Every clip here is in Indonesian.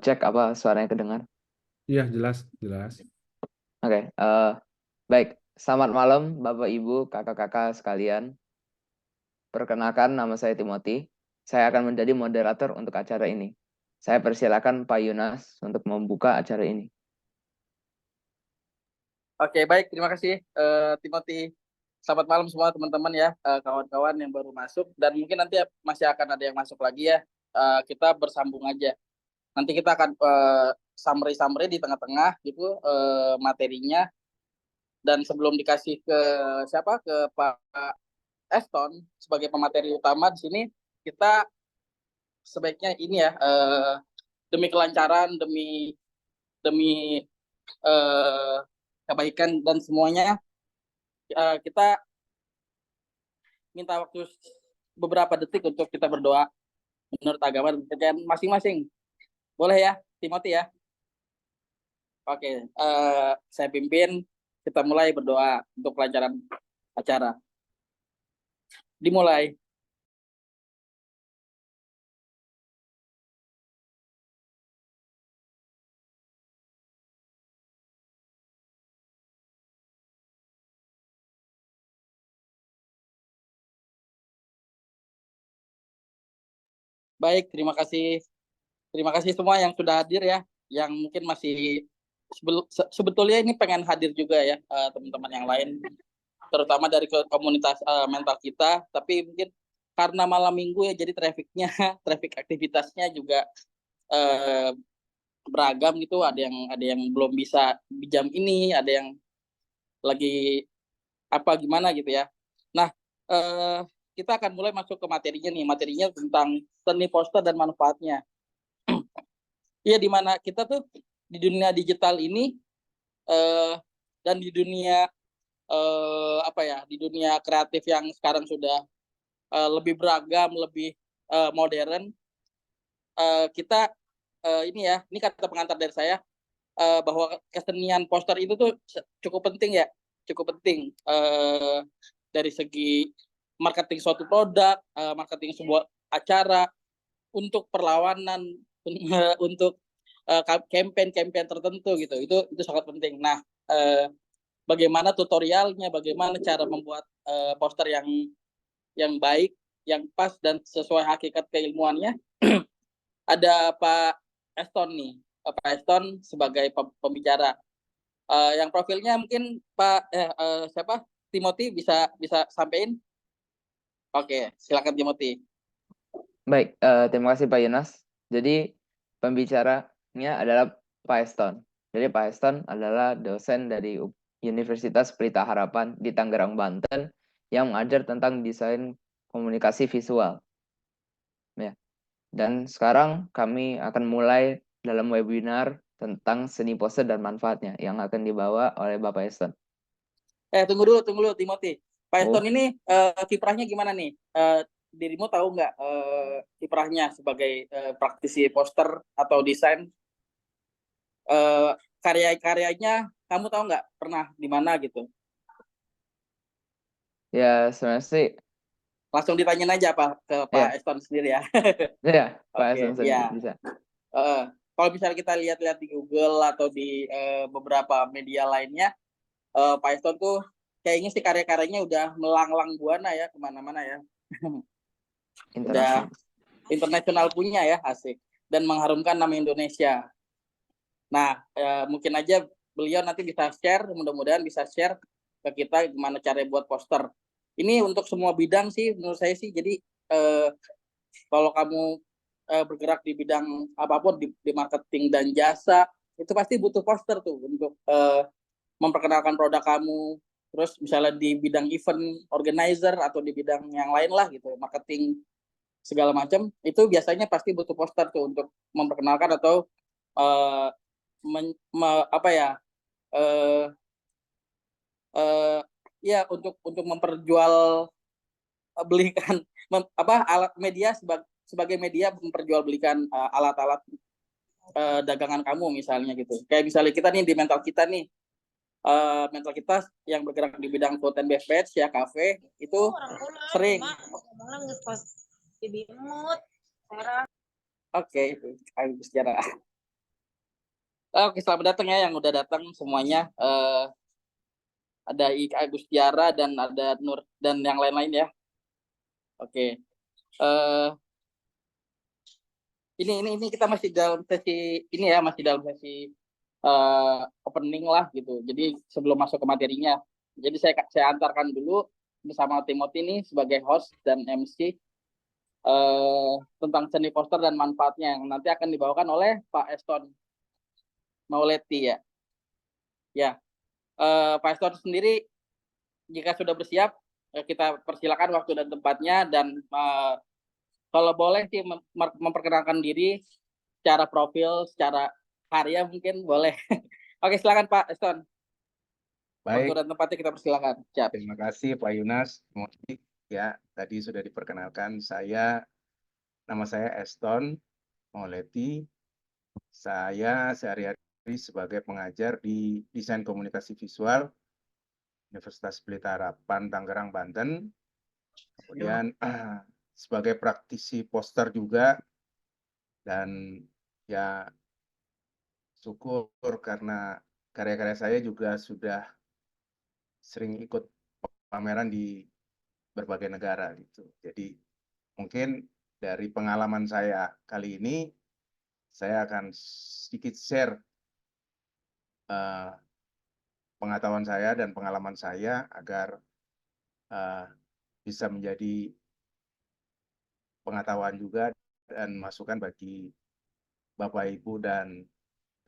Cek apa suaranya kedengar? Iya, jelas, jelas. Oke, baik. Selamat malam, Bapak, Ibu, kakak-kakak sekalian. Perkenalkan, nama saya Timothy. Saya akan menjadi moderator untuk acara ini. Saya persilakan Pak Yunas untuk membuka acara ini. Oke, baik. Terima kasih, Timothy. Selamat malam semua teman-teman ya, kawan-kawan yang baru masuk. Dan mungkin nanti masih akan ada yang masuk lagi ya. Kita bersambung aja. Nanti kita akan summary-summary di tengah-tengah gitu materinya. Dan sebelum dikasih ke siapa, ke Pak Eston sebagai pemateri utama di sini, kita sebaiknya ini ya, demi kelancaran, demi demi eh, kebaikan dan semuanya, kita minta waktu beberapa detik untuk kita berdoa menurut agama dan kepercayaan masing-masing. Boleh ya, Timothy ya? Oke, saya pimpin. Kita mulai berdoa untuk kelancaran acara. Dimulai. Baik, terima kasih. Terima kasih semua yang sudah hadir ya. Yang mungkin masih sebetulnya ini pengen hadir juga ya, teman-teman yang lain, terutama dari komunitas mental kita, tapi mungkin karena malam minggu ya, jadi trafficnya, traffic aktivitasnya juga eh, beragam gitu. Ada yang belum bisa di jam ini, ada yang lagi apa gimana gitu ya. Nah, eh, kita akan mulai masuk ke materinya nih. Materinya tentang seni poster dan manfaatnya. Iya, di mana kita tuh di dunia digital ini, eh, dan di dunia apa ya, di dunia kreatif yang sekarang sudah lebih beragam, lebih modern. Kita ini ya, ini kata pengantar dari saya, bahwa kesenian poster itu tuh cukup penting ya, cukup penting dari segi marketing suatu produk, marketing sebuah acara, untuk perlawanan, untuk campaign-campaign tertentu gitu. Itu sangat penting. Nah, bagaimana tutorialnya, bagaimana cara membuat poster yang baik, yang pas dan sesuai hakikat keilmuannya, ada Pak Eston nih. Pak Eston sebagai pembicara. Yang profilnya mungkin siapa? Timothy bisa bisa sampaikan. Oke, silakan Timothy. Baik, terima kasih Pak Yunas. Jadi, pembicaranya adalah Pak Eston. Jadi, Pak Eston adalah dosen dari Universitas Pelita Harapan di Tangerang, Banten, yang mengajar tentang desain komunikasi visual. Ya. Dan sekarang kami akan mulai dalam webinar tentang seni pose dan manfaatnya yang akan dibawa oleh Bapak Eston. Tunggu dulu Timothy. Pak Oh, Eston ini kiprahnya gimana nih? Dirimu tahu nggak kiprahnya sebagai praktisi poster atau desain? Karya-karyanya kamu tahu nggak, pernah di mana gitu? ya sebenarnya sih, Langsung ditanyain aja apa ke Pak ya, Eston sendiri ya. ya Pak Eston Oke, sendiri ya. bisa. Kalau misalnya kita lihat-lihat di Google atau di beberapa media lainnya, Pak Eston tuh kayaknya sih karya-karyanya udah melanglang buana ya, kemana-mana ya. Udah Internasional. internasional punya ya, asik. Dan mengharumkan nama Indonesia. Nah, mungkin aja beliau nanti bisa share, mudah-mudahan bisa share ke kita gimana cara buat poster. Ini untuk semua bidang sih menurut saya sih. Jadi eh, kalau kamu bergerak di bidang apapun, di marketing dan jasa, itu pasti butuh poster tuh untuk memperkenalkan produk kamu. Terus misalnya di bidang event organizer atau di bidang yang lain lah gitu, marketing segala macam, itu biasanya pasti butuh poster tuh untuk memperkenalkan atau uh, apa ya, uh, uh, ya untuk memperjual belikan apa alat media, sebagai media memperjualbelikan alat-alat dagangan kamu misalnya gitu. Kayak misalnya kita nih di mental kita yang bergerak di bidang food and beverage ya, kafe itu sering Oke, Agus Tiara. Oke, selamat datang ya yang udah datang semuanya. Ada Agus Tiara dan ada Nur dan yang lain-lain ya. Oke. Eh ini kita masih dalam sesi ini ya, masih dalam sesi opening lah gitu. Jadi sebelum masuk ke materinya. Jadi saya antarkan dulu bersama Timothy ini sebagai host dan MC tentang seni poster dan manfaatnya yang nanti akan dibawakan oleh Pak Eston Mauleti ya. Ya, Pak Eston sendiri jika sudah bersiap kita persilakan waktu dan tempatnya dan kalau boleh sih memperkenalkan diri secara profil, secara karya mungkin boleh. Oke, silakan Pak Eston. Waktu Baik, dan tempatnya kita persilakan. Siap. terima kasih Pak Yunas. Ya, tadi sudah diperkenalkan. Nama saya Eston Mauleti. Saya sehari-hari sebagai pengajar di Desain Komunikasi Visual Universitas Pelita Harapan, Tangerang, Banten. Kemudian sebagai praktisi poster juga. Dan ya syukur karena karya-karya saya juga sudah sering ikut pameran di berbagai negara gitu. Jadi mungkin dari pengalaman saya kali ini saya akan sedikit share pengetahuan saya dan pengalaman saya agar bisa menjadi pengetahuan juga dan masukan bagi Bapak Ibu dan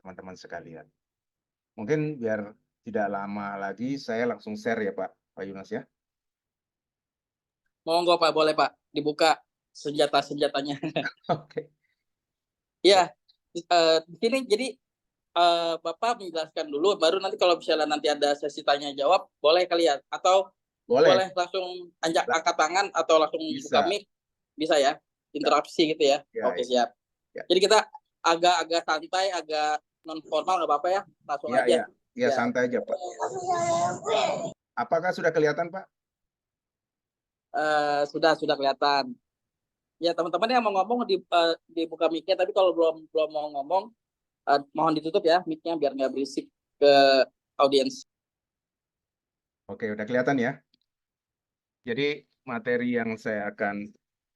teman-teman sekalian. Mungkin biar tidak lama lagi saya langsung share ya Pak Yunas ya. Monggo Pak, boleh Pak, dibuka senjata-senjatanya. Oke. Ya, di sini jadi Bapak menjelaskan dulu, baru nanti kalau misalnya nanti ada sesi tanya jawab, boleh kali ya? Atau boleh langsung angkat tangan atau langsung buka mic, bisa ya? Interaksi gitu ya? Oke, siap. Ya. Jadi kita agak santai, agak non formal nggak apa-apa ya? Langsung aja. Ya, santai aja Pak. Apakah sudah kelihatan Pak? Sudah kelihatan. Ya teman-teman yang mau ngomong dibuka mic-nya, tapi kalau belum mau ngomong mohon ditutup ya mic-nya biar nggak berisik ke audiens. Oke, udah kelihatan ya. Jadi materi yang saya akan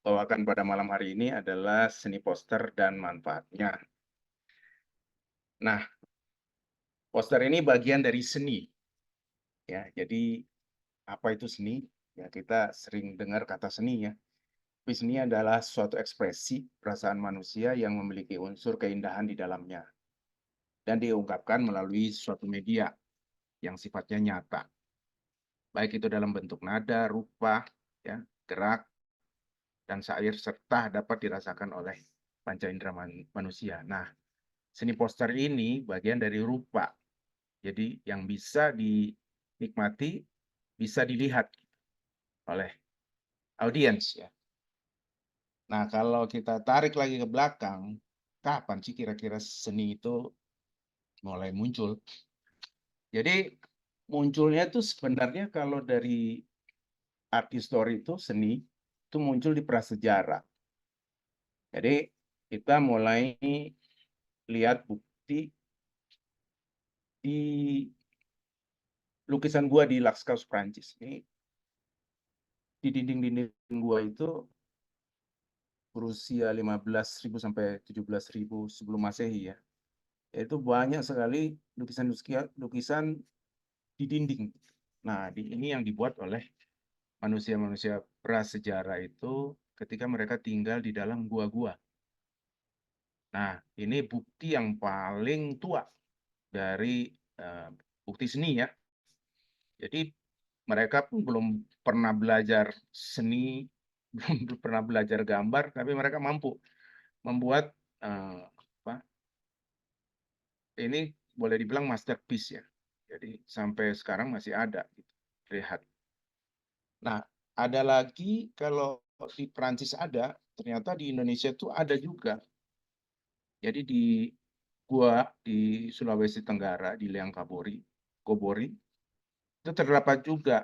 bawakan pada malam hari ini adalah seni poster dan manfaatnya. Nah, poster ini bagian dari seni. Ya, jadi apa itu seni? Ya, kita sering dengar kata seni ya. Tapi seni adalah suatu ekspresi perasaan manusia yang memiliki unsur keindahan di dalamnya dan diungkapkan melalui suatu media yang sifatnya nyata. Baik itu dalam bentuk nada, rupa, ya, gerak, dan syair serta dapat dirasakan oleh panca indera manusia. Nah, seni poster ini bagian dari rupa. Jadi yang bisa dinikmati, bisa dilihat oleh audiens ya. Nah, kalau kita tarik lagi ke belakang, kapan sih kira-kira seni itu mulai muncul? Jadi munculnya itu sebenarnya kalau dari art history itu seni itu muncul di prasejarah. Jadi kita mulai lihat bukti di lukisan gua di Lascaux, Prancis. Ini di dinding-dinding gua itu berusia 15.000 sampai 17.000 sebelum Masehi ya. Itu banyak sekali lukisan di dinding. Nah, ini yang dibuat oleh manusia-manusia prasejarah itu ketika mereka tinggal di dalam gua-gua. Nah, ini bukti yang paling tua dari bukti seni ya. Jadi mereka pun belum pernah belajar seni, belum pernah belajar gambar, tapi mereka mampu membuat ini boleh dibilang masterpiece ya. Jadi sampai sekarang masih ada gitu, lihat. Nah, ada lagi kalau di Prancis ada, ternyata di Indonesia itu ada juga. Jadi di gua di Sulawesi Tenggara di Liang Kobori itu terdapat juga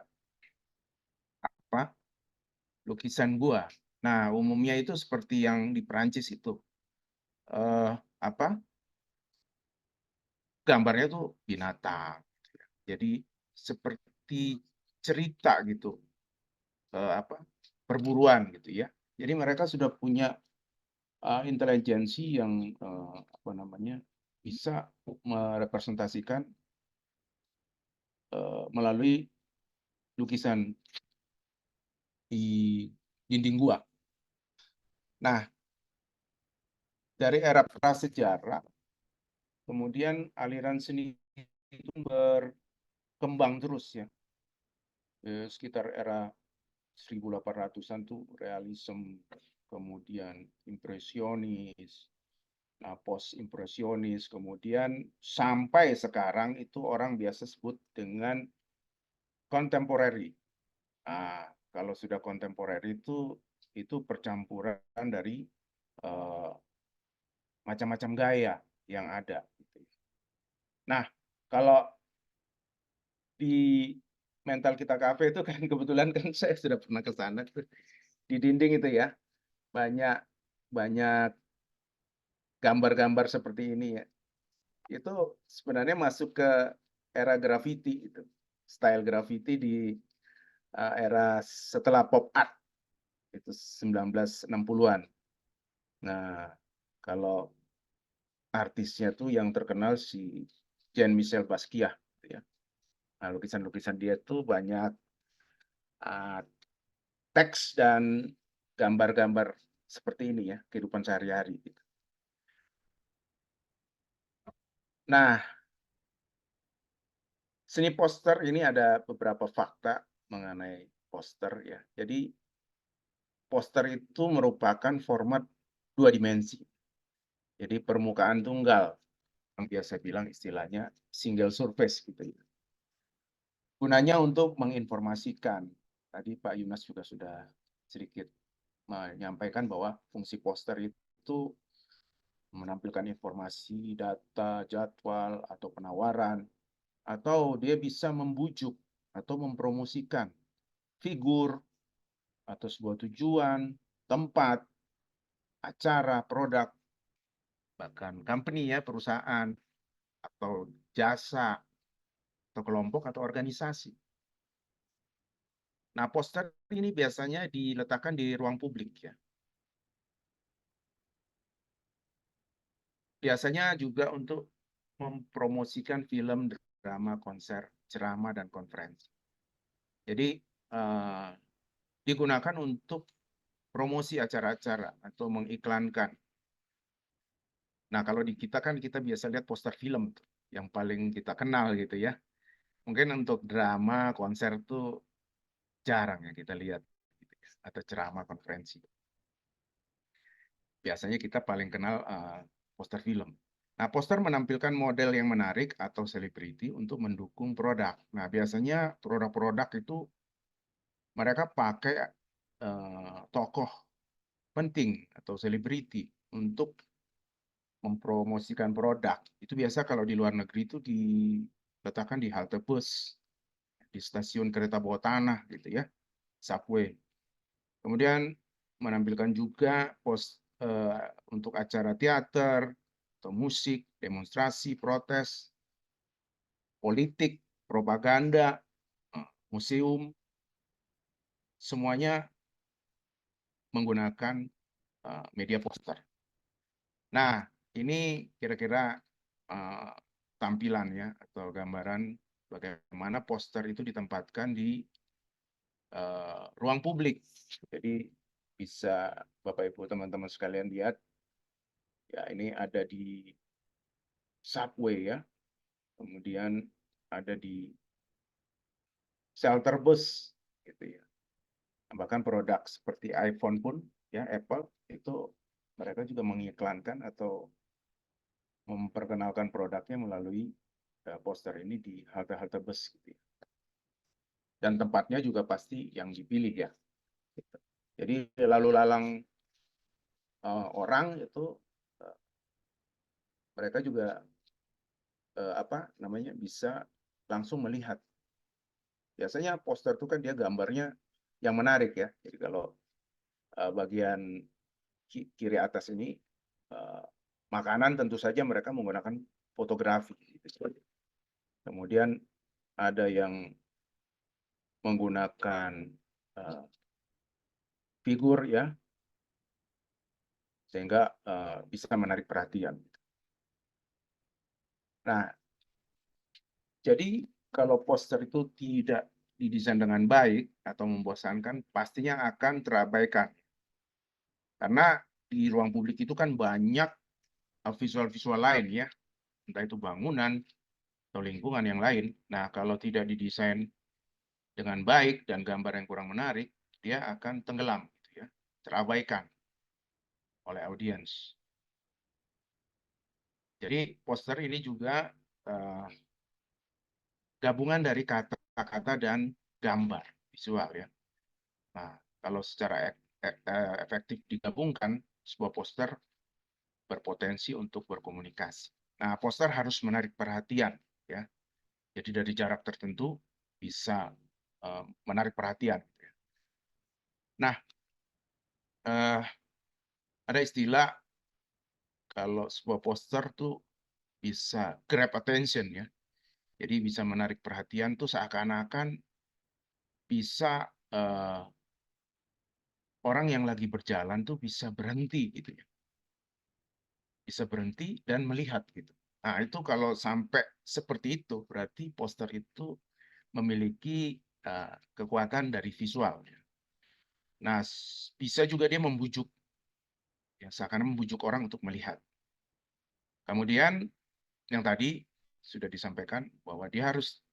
lukisan gua. Nah, umumnya itu seperti yang di Prancis itu. apa gambarnya tuh binatang. Jadi seperti cerita gitu, apa perburuan gitu ya. Jadi mereka sudah punya intelijensi yang apa namanya bisa merepresentasikan melalui lukisan di dinding gua. Nah, dari era prasejarah, kemudian aliran seni itu berkembang terus ya. Sekitar era 1800-an tuh realisme, kemudian impresionis, nah post impresionis, kemudian sampai sekarang itu orang biasa sebut dengan contemporary. Nah, kalau sudah contemporary itu percampuran dari macam-macam gaya yang ada. Nah, kalau di Mental Kita Cafe itu kan kebetulan kan saya sudah pernah ke sana tuh. Di dinding itu ya banyak banyak gambar-gambar seperti ini ya. Itu sebenarnya masuk ke era graffiti itu. Style graffiti di era setelah pop art itu 1960-an. Nah, kalau artisnya tuh yang terkenal si Jean-Michel Basquiat gitu ya. Nah, lukisan-lukisan dia tuh banyak teks dan gambar-gambar seperti ini ya, kehidupan sehari-hari gitu. Nah, seni poster ini ada beberapa fakta mengenai poster ya. Jadi poster itu merupakan format 2 dimensi. Jadi permukaan tunggal yang biasa bilang istilahnya single surface gitu ya. Gunanya untuk menginformasikan. Tadi Pak Yunas juga sudah sedikit menyampaikan bahwa fungsi poster itu menampilkan informasi, data, jadwal, atau penawaran, atau dia bisa membujuk atau mempromosikan figur atau sebuah tujuan, tempat, acara, produk, bahkan company ya, perusahaan, atau jasa, atau kelompok, atau organisasi. Nah, poster ini biasanya diletakkan di ruang publik ya. Biasanya juga untuk mempromosikan film, drama, konser, ceramah, dan konferensi. Jadi digunakan untuk promosi acara-acara atau mengiklankan. Nah, kalau di kita kan kita biasa lihat poster film tuh, yang paling kita kenal gitu ya. Mungkin untuk drama, konser tuh jarang ya kita lihat gitu ya, atau ceramah, konferensi. Biasanya kita paling kenal poster film. Nah, poster menampilkan model yang menarik atau selebriti untuk mendukung produk. Nah, biasanya produk-produk itu mereka pakai tokoh penting atau selebriti untuk mempromosikan produk. Itu biasa kalau di luar negeri itu diletakkan di halte bus, di stasiun kereta bawah tanah gitu ya, subway. Kemudian menampilkan juga untuk acara teater atau musik, demonstrasi, protes, politik, propaganda, museum, semuanya menggunakan media poster. Nah, ini kira-kira tampilan ya atau gambaran bagaimana poster itu ditempatkan di ruang publik. Jadi bisa Bapak Ibu teman-teman sekalian lihat ya, ini ada di subway ya, kemudian ada di shelter bus gitu ya. Bahkan produk seperti iPhone pun ya, Apple itu mereka juga mengiklankan atau memperkenalkan produknya melalui poster ini di halte-halte bus gitu ya. Dan tempatnya juga pasti yang dipilih ya. Jadi lalu lalang orang itu mereka juga apa namanya bisa langsung melihat. Biasanya poster itu kan dia gambarnya yang menarik ya. Jadi kalau bagian kiri atas ini makanan tentu saja mereka menggunakan fotografi. Gitu. Kemudian ada yang menggunakan figur ya, sehingga bisa menarik perhatian. Nah, jadi kalau poster itu tidak didesain dengan baik atau membosankan, pastinya akan terabaikan. Karena di ruang publik itu kan banyak visual-visual lain ya, entah itu bangunan atau lingkungan yang lain. Nah, kalau tidak didesain dengan baik dan gambar yang kurang menarik, dia akan tenggelam, gitu ya, terabaikan oleh audiens. Jadi poster ini juga gabungan dari kata-kata dan gambar visual ya. Nah, kalau secara efektif digabungkan, sebuah poster berpotensi untuk berkomunikasi. Nah, poster harus menarik perhatian ya. Jadi dari jarak tertentu bisa menarik perhatian. Nah, ada istilah kalau sebuah poster tuh bisa grab attention ya. Jadi bisa menarik perhatian tuh seakan-akan bisa orang yang lagi berjalan tuh bisa berhenti gitu ya. Bisa berhenti dan melihat gitu. Nah, itu kalau sampai seperti itu berarti poster itu memiliki kekuatan dari visual. Nah, bisa juga dia membujuk ya, seakan membujuk orang untuk melihat. Kemudian yang tadi sudah disampaikan bahwa dia harus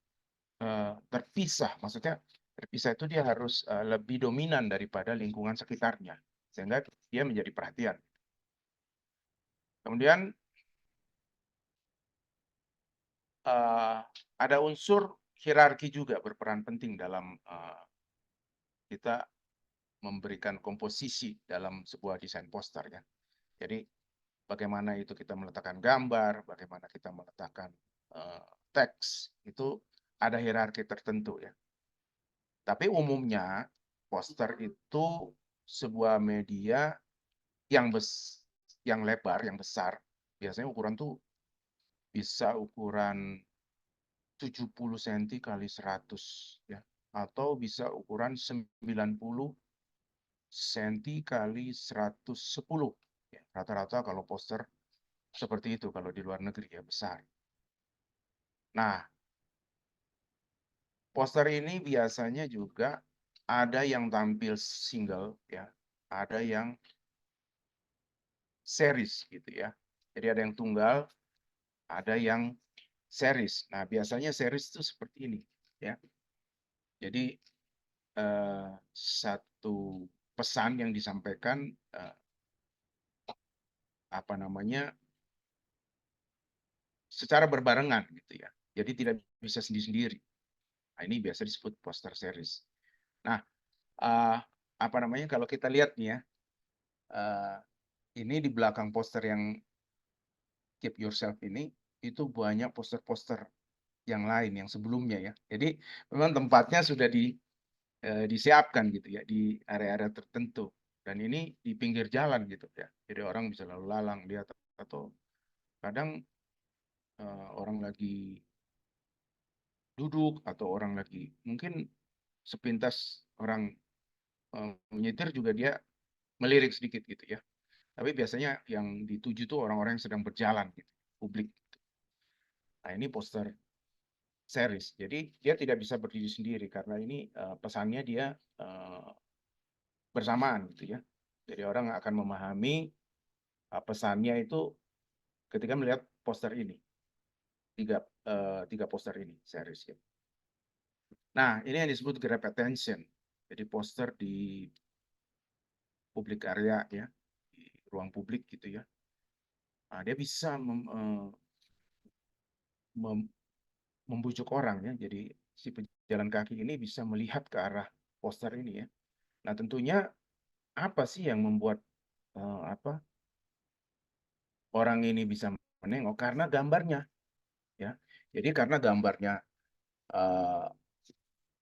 terpisah, maksudnya terpisah itu dia harus lebih dominan daripada lingkungan sekitarnya, sehingga dia menjadi perhatian. Kemudian ada unsur hierarki juga berperan penting dalam kita memberikan komposisi dalam sebuah desain poster ya. Jadi bagaimana itu kita meletakkan gambar, bagaimana kita meletakkan teks, itu ada hierarki tertentu ya. Tapi umumnya poster itu sebuah media yang lebar, yang besar. Biasanya ukuran tuh bisa ukuran 70 cm kali 100 ya, atau bisa ukuran 90 cm kali 110 ya. Rata-rata kalau poster seperti itu kalau di luar negeri ya besar. Nah, poster ini biasanya juga ada yang tampil single ya, ada yang series gitu ya. Jadi ada yang tunggal, ada yang series. Nah, biasanya series itu seperti ini ya. Jadi satu pesan yang disampaikan apa namanya secara berbarengan gitu ya. Jadi tidak bisa sendiri-sendiri. Nah, ini biasa disebut poster series. Nah, apa namanya kalau kita lihat nih ya, ini di belakang poster yang Keep Yourself ini itu banyak poster-poster yang lain yang sebelumnya ya. Jadi memang tempatnya sudah disiapkan gitu ya di area-area tertentu, dan ini di pinggir jalan gitu ya. Jadi orang bisa lalu lalang lihat, atau kadang orang lagi duduk atau orang lagi mungkin sepintas orang menyetir juga dia melirik sedikit gitu ya. Tapi biasanya yang dituju tuh orang-orang yang sedang berjalan gitu, publik. Nah, ini poster series. Jadi dia tidak bisa berdiri sendiri karena ini pesannya dia bersamaan gitu ya. Jadi orang akan memahami pesannya itu ketika melihat poster ini. Tiga poster ini series ya. Nah, ini yang disebut grab attention. Jadi poster di publik area ya, di ruang publik gitu ya. Nah, dia bisa membujuk orang ya. Jadi si pejalan kaki ini bisa melihat ke arah poster ini ya. Nah, tentunya apa sih yang membuat orang ini bisa menengok? Karena gambarnya ya. Jadi karena gambarnya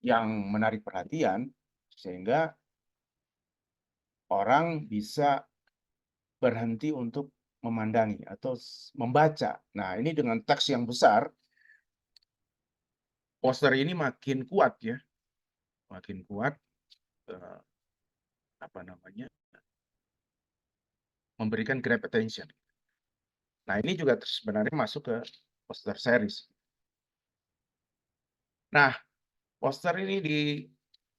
yang menarik perhatian, sehingga orang bisa berhenti untuk memandangi atau membaca. Nah, ini dengan teks yang besar, poster ini makin kuat ya, makin kuat apa namanya, memberikan grab attention. Nah, ini juga sebenarnya masuk ke poster series. Nah, poster ini di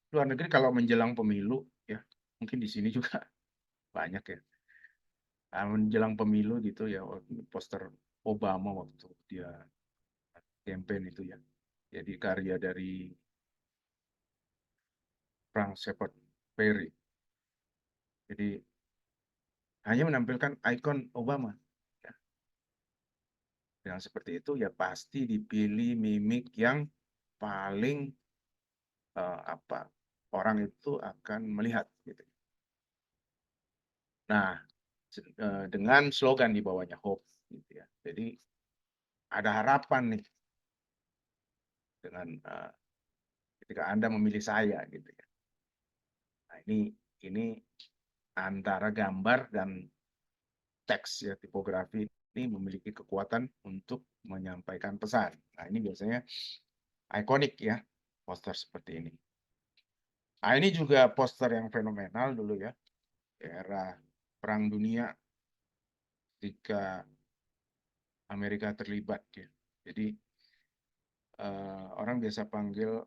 luar negeri kalau menjelang pemilu ya, mungkin di sini juga banyak ya. Menjelang pemilu gitu ya, poster Obama waktu dia campaign itu ya. Jadi karya dari Frank Shepard Perry. Jadi hanya menampilkan ikon Obama. Ya. Dengan seperti itu ya pasti dipilih mimik yang paling orang itu akan melihat gitu. Nah, dengan slogan di bawahnya hope gitu ya. Jadi ada harapan nih dengan ketika Anda memilih saya gitu ya. Nah, ini antara gambar dan teks ya, tipografi ini memiliki kekuatan untuk menyampaikan pesan. Nah, ini biasanya ikonik ya, poster seperti ini. Nah, ini juga poster yang fenomenal dulu ya, era Perang Dunia ketika Amerika terlibat ya. Jadi orang biasa panggil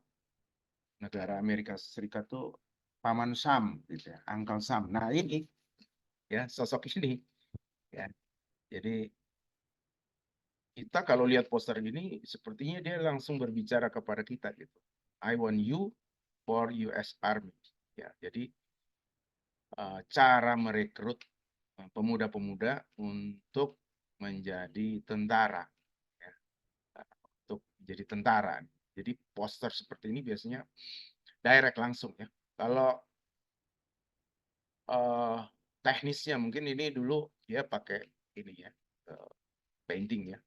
negara Amerika Serikat tuh Paman Sam gitu ya, Uncle Sam. Nah, ini ya sosok ini ya. Jadi kita kalau lihat poster ini sepertinya dia langsung berbicara kepada kita gitu. I want you for US Army. Ya, jadi cara merekrut pemuda-pemuda untuk menjadi tentara, ya, untuk menjadi tentara. Jadi poster seperti ini biasanya direct langsung ya. Kalau teknisnya mungkin ini dulu dia pakai ini ya, painting ya.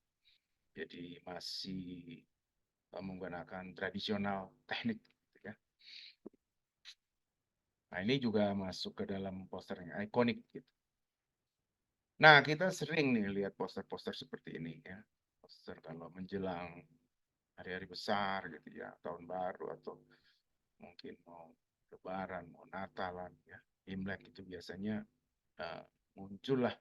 Jadi masih menggunakan tradisional teknik gitu ya. Nah, ini juga masuk ke dalam poster yang ikonik gitu. Nah, kita sering nih lihat poster-poster seperti ini ya. Poster kalau menjelang hari-hari besar gitu ya, tahun baru atau mungkin mau Lebaran, mau Natalan ya, Imlek itu biasanya muncullah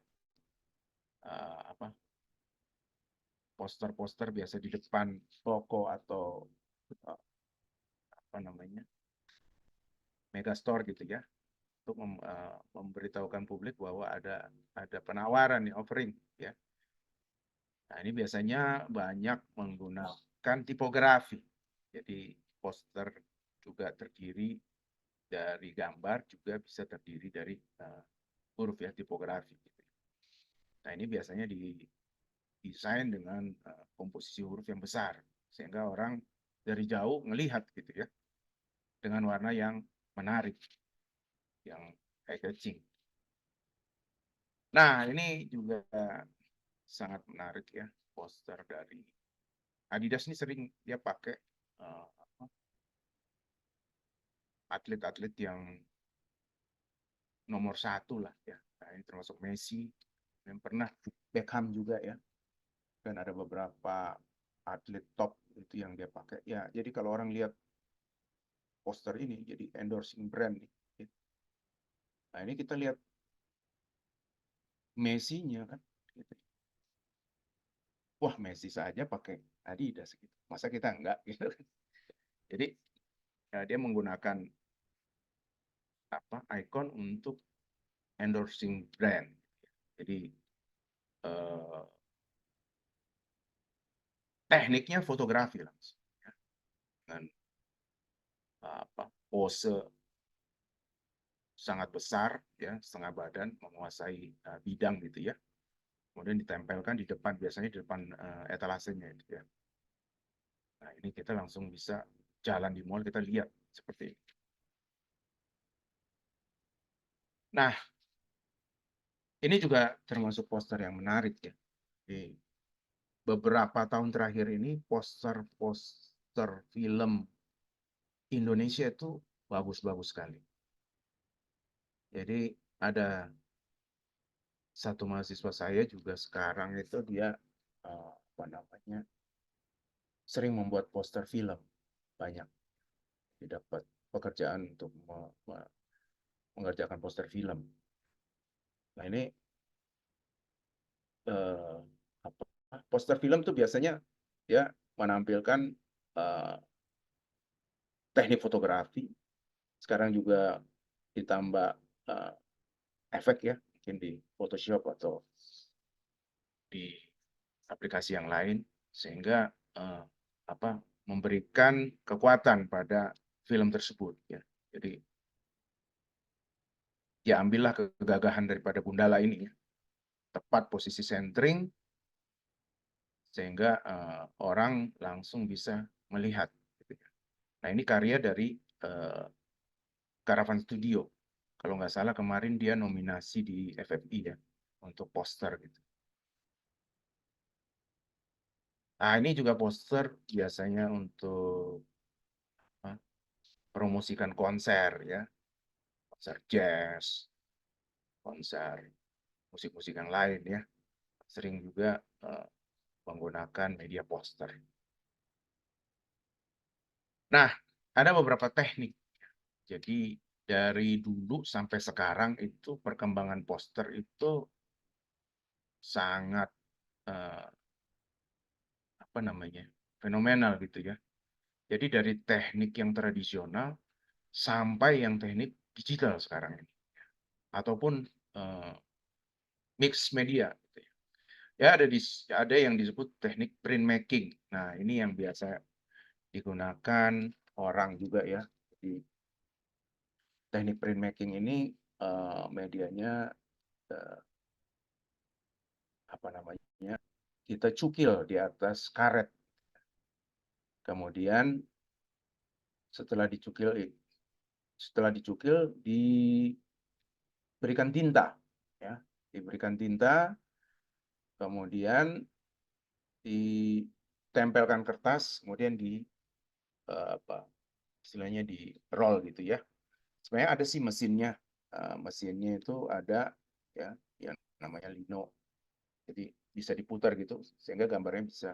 poster-poster biasa di depan toko atau apa namanya, megastore gitu ya, untuk memberitahukan publik bahwa ada penawaran nih, offering ya. Nah, ini biasanya banyak menggunakan tipografi. Jadi poster juga terdiri dari gambar, juga bisa terdiri dari huruf ya, tipografi. Gitu. Nah, ini biasanya didesain dengan komposisi huruf yang besar, sehingga orang dari jauh ngelihat gitu ya, dengan warna yang menarik, yang eye-catching. Nah, ini juga sangat menarik ya, poster dari Adidas ini sering dia pakai atlet-atlet yang nomor 1 lah ya. Nah, ini termasuk Messi, yang pernah Beckham juga ya. Dan ada beberapa atlet top itu yang dia pakai. Ya, jadi kalau orang lihat poster ini jadi endorsing brand nih. Nah, ini kita lihat Messi-nya kan. Gitu. Wah, Messi saja pakai Adidas gitu. Masa kita enggak gitu. Jadi ya, dia menggunakan ikon untuk endorsing brand. Jadi tekniknya fotografi langsung ya. Dengan pose sangat besar ya, setengah badan, menguasai bidang gitu ya. Kemudian ditempelkan di depan, biasanya di depan etalasenya itu ya. Nah, ini kita langsung bisa jalan di mall, kita lihat seperti ini. Nah, ini juga termasuk poster yang menarik ya. Di beberapa tahun terakhir ini poster-poster film Indonesia itu bagus-bagus sekali. Jadi ada satu mahasiswa saya juga sekarang itu dia apa namanya sering membuat poster film, banyak. Dia dapat pekerjaan untuk mengerjakan poster film. Nah ini poster film tuh biasanya ya menampilkan teknik fotografi. Sekarang juga ditambah efek ya, mungkin di Photoshop atau di aplikasi yang lain, sehingga memberikan kekuatan pada film tersebut ya. Jadi ya ambillah kegagahan daripada Gundala ini ya. Tepat posisi centering sehingga orang langsung bisa melihat. Nah ini karya dari Caravan Studio. Kalau nggak salah kemarin dia nominasi di FFI ya untuk poster gitu. Nah ini juga poster biasanya untuk promosikan konser ya, konser jazz, konser musik-musik yang lain ya, sering juga menggunakan media poster. Nah, ada beberapa teknik. Jadi dari dulu sampai sekarang itu perkembangan poster itu sangat fenomenal gitu ya. Jadi dari teknik yang tradisional sampai yang teknik digital sekarang ini, ataupun mix media. Gitu ya. Ya ada yang disebut teknik printmaking. Nah ini yang biasa digunakan orang juga ya. Jadi teknik printmaking ini medianya kita cukil di atas karet. Kemudian setelah dicukil diberikan tinta ya, diberikan tinta, kemudian ditempelkan kertas, kemudian istilahnya di roll gitu ya. Sebenarnya ada sih mesinnya. Mesinnya itu ada ya yang namanya lino. Jadi bisa diputar gitu sehingga gambarnya bisa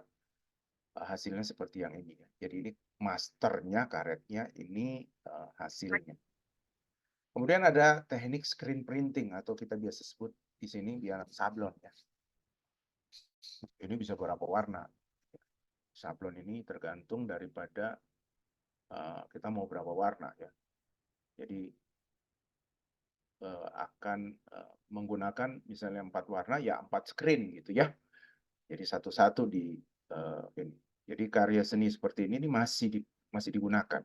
hasilnya seperti yang ini ya. Jadi ini masternya, karetnya, ini hasilnya. Kemudian ada teknik screen printing atau kita biasa sebut di sini dia sablon ya. Ini bisa berapa warna. Sablon ini tergantung daripada kita mau berapa warna ya. Jadi akan menggunakan misalnya 4 warna ya 4 screen gitu ya. Jadi satu-satu di ini. Jadi karya seni seperti ini masih digunakan.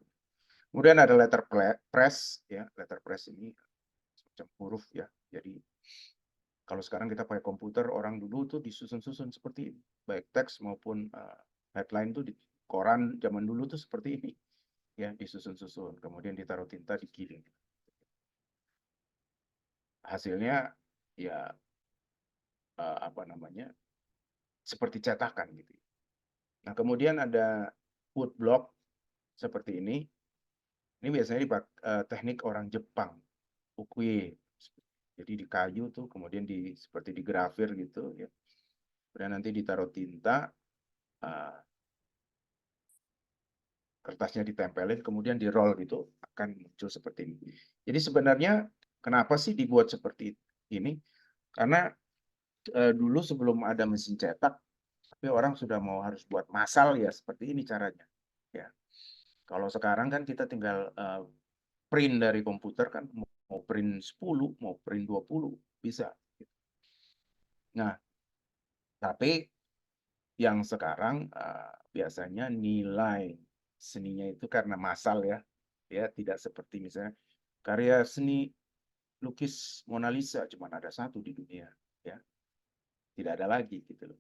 Kemudian ada letter press ya, letter press ini semacam huruf ya. Jadi kalau sekarang kita pakai komputer, orang dulu tuh disusun-susun seperti ini, baik teks maupun headline tuh di koran zaman dulu tuh seperti ini ya, disusun-susun, kemudian ditaruh tinta, digiling. Hasilnya ya seperti cetakan gitu. Nah kemudian ada wood block seperti ini. Ini biasanya dipakai teknik orang Jepang, ukue. Jadi di kayu tuh kemudian seperti digrafir gitu ya. Kemudian nanti ditaruh tinta, kertasnya ditempelin, kemudian di roll gitu akan muncul seperti ini. Jadi sebenarnya kenapa sih dibuat seperti ini? Karena dulu sebelum ada mesin cetak, tapi orang sudah mau harus buat massal ya seperti ini caranya. Ya. Kalau sekarang kan kita tinggal print dari komputer kan, mau print 10, mau print 20 bisa. Nah, tapi yang sekarang biasanya nilai seninya itu karena massal ya, tidak seperti misalnya karya seni lukis Mona Lisa cuma ada 1 di dunia, ya tidak ada lagi gitu loh.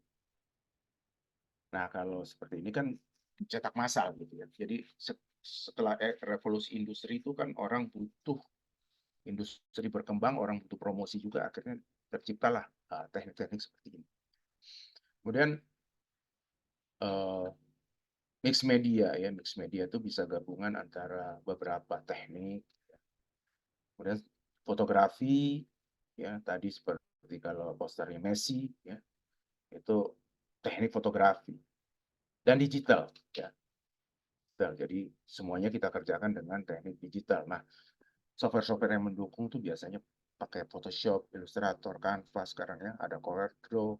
Nah kalau seperti ini kan cetak massal gitu ya. Jadi setelah revolusi industri itu kan orang butuh, industri berkembang, orang butuh promosi juga, akhirnya terciptalah teknik-teknik seperti ini. Kemudian mix media ya, mix media itu bisa gabungan antara beberapa teknik. Kemudian fotografi ya, tadi seperti seperti kalau posternya Messi, ya, itu teknik fotografi dan digital, ya. Jadi semuanya kita kerjakan dengan teknik digital. Nah, software-software yang mendukung tuh biasanya pakai Photoshop, Illustrator, Canva sekarang ya, ada CorelDRAW,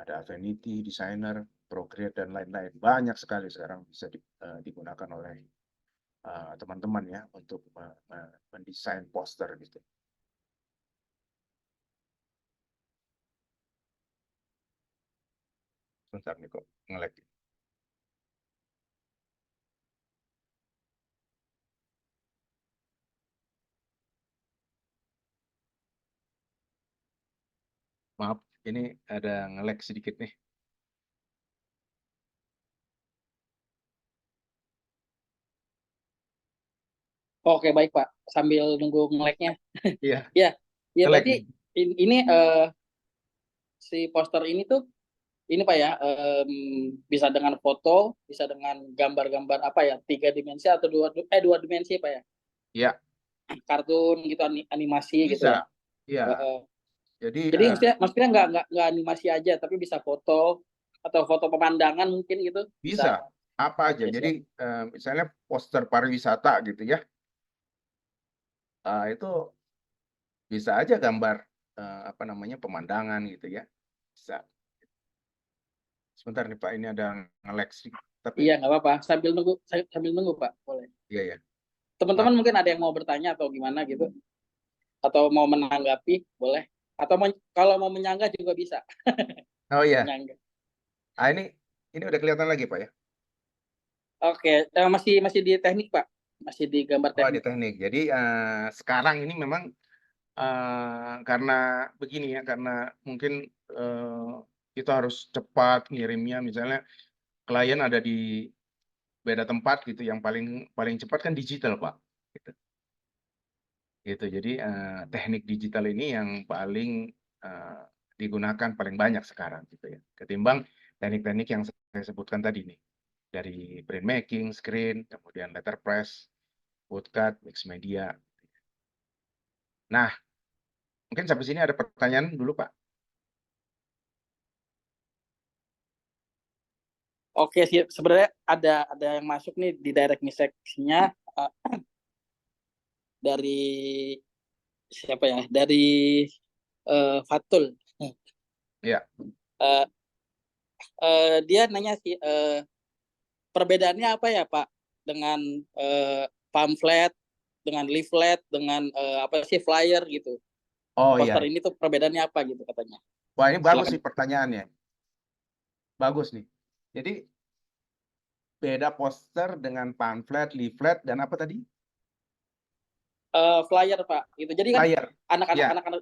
ada Affinity, Designer, Procreate, dan lain-lain. Banyak sekali sekarang bisa digunakan oleh teman-teman ya untuk mendesain poster gitu. Sebentar nih kok nge-lag. Maaf, ini ada nge-lag sedikit nih. Oke, baik Pak. Sambil nunggu nge-lag-nya. Iya, Ya, ya nge-lag berarti nih. ini si poster ini tuh ini Pak ya, bisa dengan foto, bisa dengan gambar-gambar apa ya, 3 dimensi atau 2 dimensi Pak ya, Iya, kartun gitu, animasi gitu ya. bisa. Iya, jadi Jadi maksudnya nggak animasi aja, tapi bisa foto atau foto pemandangan mungkin gitu, bisa. bisa apa aja. Oke, siap. Jadi misalnya poster pariwisata gitu ya, itu bisa aja gambar apa namanya pemandangan gitu ya, bisa. Sebentar nih Pak, ini ada nge-lag sih. Tapi Iya, nggak apa-apa. Sambil nunggu Pak, boleh. iya ya. Teman-teman mungkin ada yang mau bertanya atau gimana gitu, atau mau menanggapi, boleh. Atau kalau mau menyanggah juga bisa. Oh iya, Menyanggah. ini udah kelihatan lagi Pak ya. Oke, masih di teknik Pak, masih di gambar Oh di teknik. teknik. Jadi sekarang ini memang karena begini ya, karena mungkin kita harus cepat ngirimnya, misalnya klien ada di beda tempat gitu, yang paling cepat kan digital Pak. Gitu. Jadi teknik digital ini yang paling digunakan paling banyak sekarang gitu ya, ketimbang teknik-teknik yang saya sebutkan tadi nih, dari printmaking, screen, kemudian letterpress, woodcut, mix media. Nah, mungkin sampai sini ada pertanyaan dulu Pak. Oke sih, sebenarnya ada yang masuk nih di direct message-nya dari siapa ya? Dari Fatul. Ya, Eh, dia nanya sih, perbedaannya apa ya Pak dengan pamflet, dengan leaflet, dengan apa sih flyer gitu. oh Poster iya. ini tuh perbedaannya apa gitu katanya. Wah ini bagus Silakan. sih pertanyaannya. Bagus nih. Jadi beda poster dengan pamflet, leaflet, dan apa tadi? Flyer Pak gitu. Jadi kan Flyer.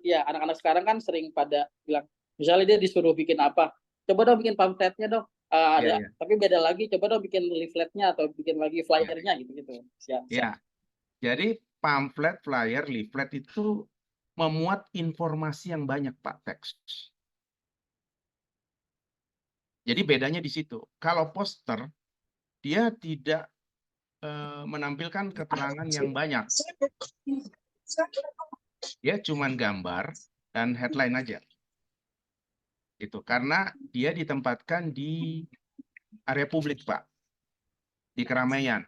Ya, anak-anak sekarang kan sering pada bilang, misalnya dia disuruh bikin apa, coba dong bikin pamfletnya dong. ya, Ada ya, tapi beda lagi, coba dong bikin leafletnya atau bikin lagi ya. flyernya gitu. Siap. Ya. Jadi pamflet, flyer, leaflet itu memuat informasi yang banyak Pak, teks. Jadi bedanya di situ. Kalau poster dia tidak menampilkan keterangan yang banyak. Dia cuma gambar dan headline aja. Itu karena dia ditempatkan di area publik, Pak. Di keramaian.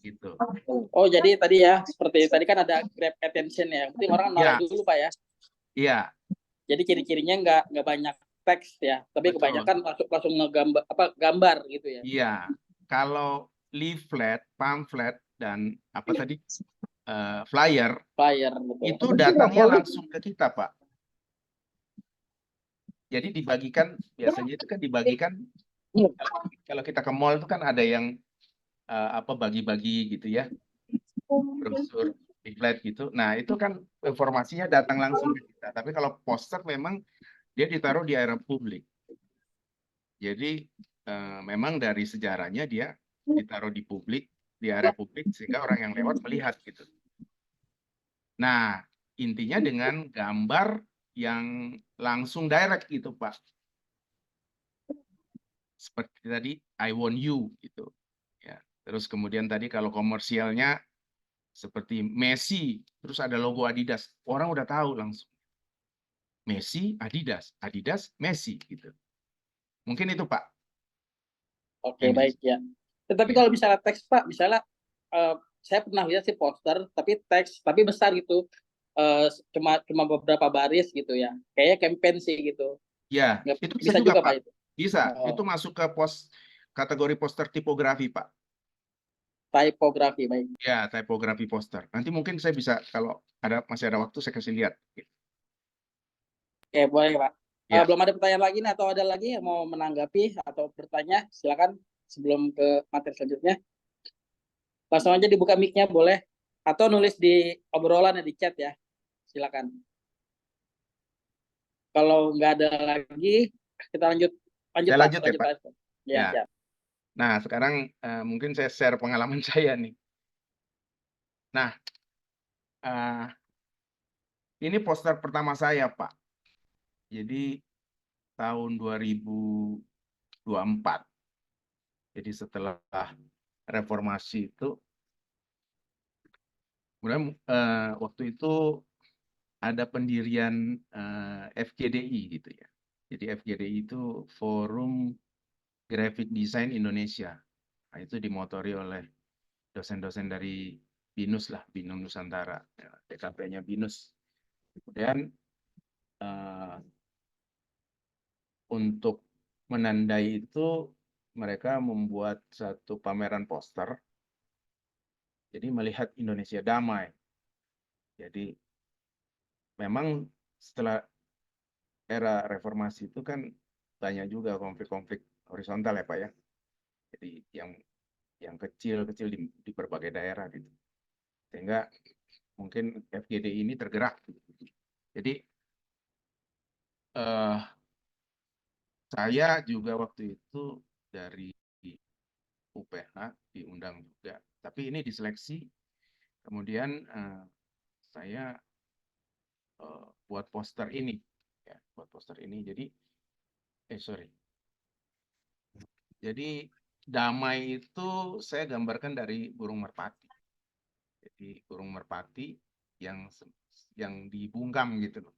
Gitu. Oh, jadi tadi ya, seperti tadi kan ada grab attention ya. Penting orang noleh Ya, dulu Pak ya. iya, Jadi ciri-cirinya nggak banyak teks ya, tapi betul. kebanyakan langsung ngegambar apa gambar gitu ya. Iya. Kalau leaflet, pamflet, dan apa tadi? Flyer, Flyer gitu. itu datangnya langsung ke kita, Pak. Jadi dibagikan, biasanya itu kan dibagikan, kalau kita ke mall itu kan ada yang apa bagi-bagi gitu ya, brosur, leaflet gitu. Nah, itu kan informasinya datang langsung ke kita. Tapi kalau poster memang dia ditaruh di area publik. Jadi memang dari sejarahnya dia ditaruh di publik, di area publik, sehingga orang yang lewat melihat gitu. Nah, intinya dengan gambar yang langsung direct gitu, Pak. Seperti tadi, I want you gitu. Ya. Terus kemudian tadi kalau komersialnya seperti Messi, terus ada logo Adidas, orang udah tahu langsung. Messi, Adidas, Adidas, Messi gitu. Mungkin itu Pak. Oke, Yang baik ya. Tetapi ya. kalau misalnya teks Pak, misalnya saya pernah lihat sih poster, tapi teks, tapi besar gitu, cuma beberapa baris gitu ya, kayaknya campaign sih gitu. Ya, Nggak, itu bisa bisa juga juga Pak. Pak itu. Bisa. Itu Oh, masuk ke kategori poster tipografi Pak. typography baik. Ya, tipografi poster. Nanti mungkin saya bisa kalau masih ada waktu saya kasih lihat. Oke, boleh Pak. Ya, Belum ada pertanyaan lagi nih, atau ada lagi yang mau menanggapi atau bertanya? Silakan sebelum ke materi selanjutnya. Langsung aja dibuka mic-nya boleh, atau nulis di obrolan ya, di chat ya. Silakan. Kalau nggak ada lagi, kita lanjut lanjut saya Pak, lanjut ya lanjut Pak. Pak. Ya, Ya. siap. Nah, sekarang mungkin saya share pengalaman saya nih. Nah, ini poster pertama saya Pak. Jadi tahun 2024. Jadi setelah reformasi itu, kemudian waktu itu ada pendirian FGDI gitu ya. Jadi FGDI itu Forum Graphic Design Indonesia. Nah, itu dimotori oleh dosen-dosen dari BINUS lah, BINUS Nusantara, ya, DKP-nya BINUS. Kemudian untuk menandai itu mereka membuat satu pameran poster. Jadi melihat Indonesia damai. Jadi memang setelah era reformasi itu kan banyak juga konflik-konflik horizontal ya Pak ya. Jadi yang kecil-kecil di berbagai daerah gitu. Sehingga mungkin FGD ini tergerak. Jadi saya juga waktu itu dari UPH diundang juga. Tapi ini diseleksi. Kemudian saya buat poster ini. Ya, buat poster ini. Jadi damai itu saya gambarkan dari burung merpati. Jadi burung merpati yang dibungkam gitu loh.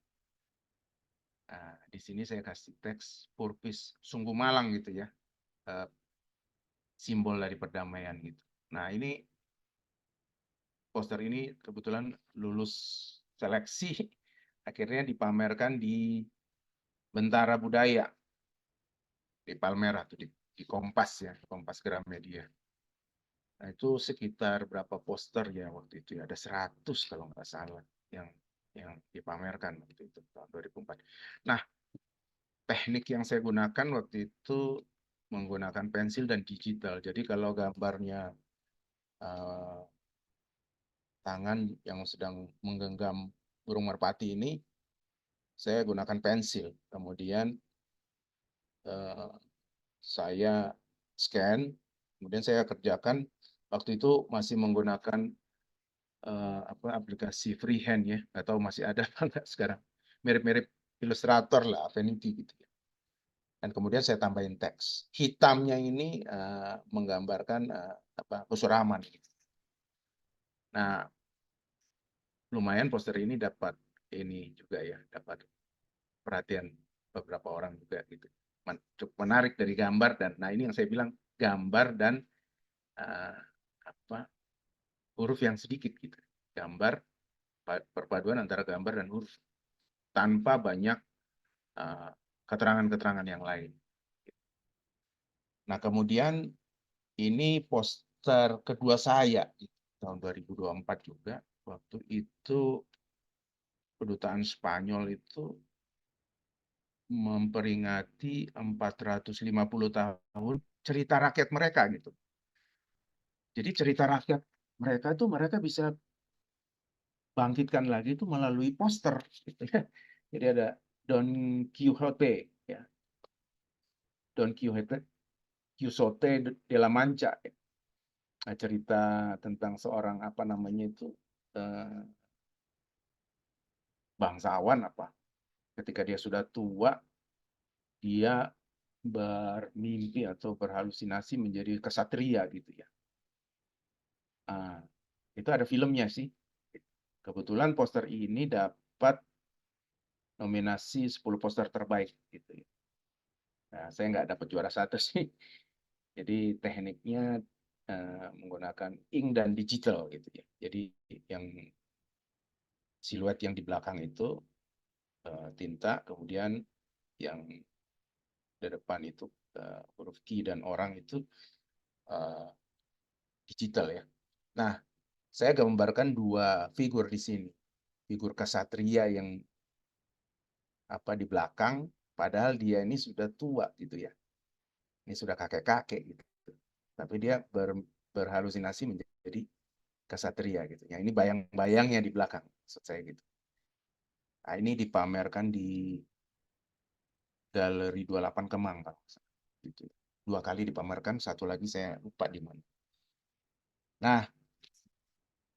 Nah, di sini saya kasih teks purpose sungguh malang gitu ya, simbol dari perdamaian gitu. Nah ini poster ini kebetulan lulus seleksi, akhirnya dipamerkan di Bentara Budaya di Palmerah tuh di Kompas ya, Kompas Gramedia. Nah itu sekitar berapa poster ya waktu itu ya, ada 100 kalau nggak salah yang dipamerkan waktu itu tahun 2004. Nah teknik yang saya gunakan waktu itu menggunakan pensil dan digital. Jadi kalau gambarnya tangan yang sedang menggenggam burung merpati ini, saya gunakan pensil. Kemudian saya scan, kemudian saya kerjakan. Waktu itu masih menggunakan aplikasi freehand ya, atau masih ada nggak sekarang. Mirip-mirip Illustrator lah, Affinity gitu ya. Dan kemudian saya tambahin teks. Hitamnya ini menggambarkan kesuraman. Nah, lumayan poster ini dapat ini juga ya, dapat perhatian beberapa orang juga gitu. Cukup menarik dari gambar dan, nah ini yang saya bilang gambar dan huruf yang sedikit gitu. Gambar perpaduan antara gambar dan huruf tanpa banyak keterangan-keterangan yang lain. Nah, kemudian ini poster kedua saya tahun 2024 juga. Waktu itu kedutaan Spanyol itu memperingati 450 tahun cerita rakyat mereka gitu. Jadi cerita rakyat mereka itu mereka bisa bangkitkan lagi itu melalui poster gitu ya. Jadi ada Don Quixote ya. Don Quixote de la Mancha ya. Nah, cerita tentang seorang apa namanya itu bangsawan apa. Ketika dia sudah tua, dia bermimpi atau berhalusinasi menjadi kesatria gitu ya. Nah, Itu ada filmnya sih. Kebetulan poster ini dapat nominasi 10 poster terbaik gitu ya. Nah, saya nggak dapat juara satu sih. Jadi tekniknya menggunakan ink dan digital gitu ya. Jadi yang siluet yang di belakang itu tinta, kemudian yang di depan itu huruf Q dan orang itu digital ya. Nah, saya gambarkan dua figur di sini. Figur kesatria yang di belakang, padahal dia ini sudah tua gitu ya. Ini sudah kakek-kakek gitu. Tapi dia berhalusinasi menjadi kesatria gitu. Ya, ini bayang-bayangnya di belakang, maksud saya gitu. Nah, ini dipamerkan di Galeri 28 Kemang, Pak. Gitu. 2 kali dipamerkan, satu lagi saya lupa di mana. Nah,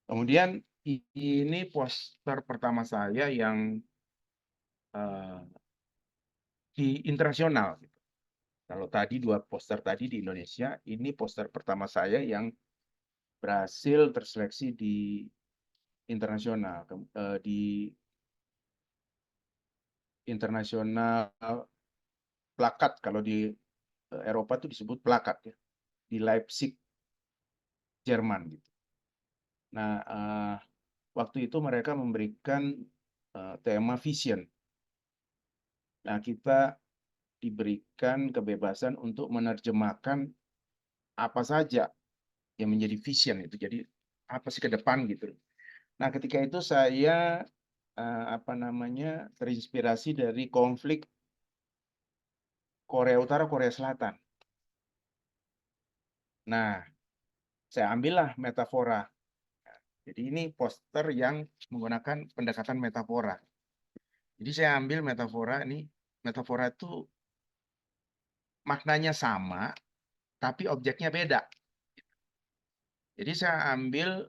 kemudian ini poster pertama saya yang di internasional. Kalau tadi 2 poster tadi di Indonesia, ini poster pertama saya yang berhasil terseleksi di internasional, di internasional plakat. Kalau di Eropa itu disebut plakat ya, di Leipzig, Jerman gitu. Nah, waktu itu mereka memberikan tema vision. Nah, kita diberikan kebebasan untuk menerjemahkan apa saja yang menjadi vision itu. Jadi apa sih ke depan gitu. Nah, ketika itu saya terinspirasi dari konflik Korea Utara, Korea Selatan. Nah, saya ambillah metafora. Jadi ini poster yang menggunakan pendekatan metafora. Jadi saya ambil metafora ini, metafora itu maknanya sama, tapi objeknya beda. Jadi saya ambil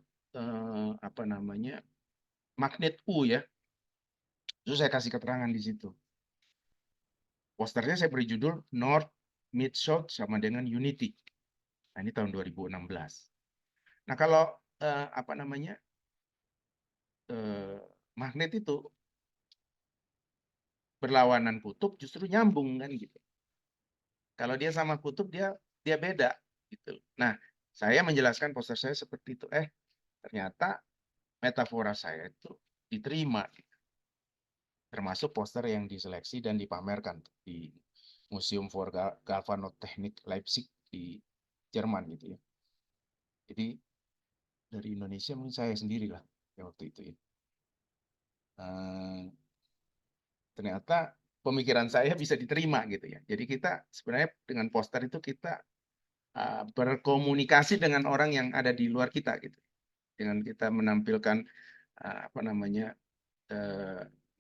magnet U ya. Terus saya kasih keterangan di situ. Posternya saya beri judul North, Mid, South sama dengan Unity. Nah, ini tahun 2016. Nah, kalau magnet itu berlawanan kutub justru nyambung kan gitu. Kalau dia sama kutub dia beda gitu. Nah, saya menjelaskan poster saya seperti itu. Ternyata metafora saya itu diterima gitu. Termasuk poster yang diseleksi dan dipamerkan di Museum for Galvanotechnik Leipzig di Jerman gitu ya. Jadi dari Indonesia mungkin saya sendiri lah ya waktu itu ya. Ternyata pemikiran saya bisa diterima gitu ya. Jadi kita sebenarnya dengan poster itu kita berkomunikasi dengan orang yang ada di luar kita gitu. Dengan kita menampilkan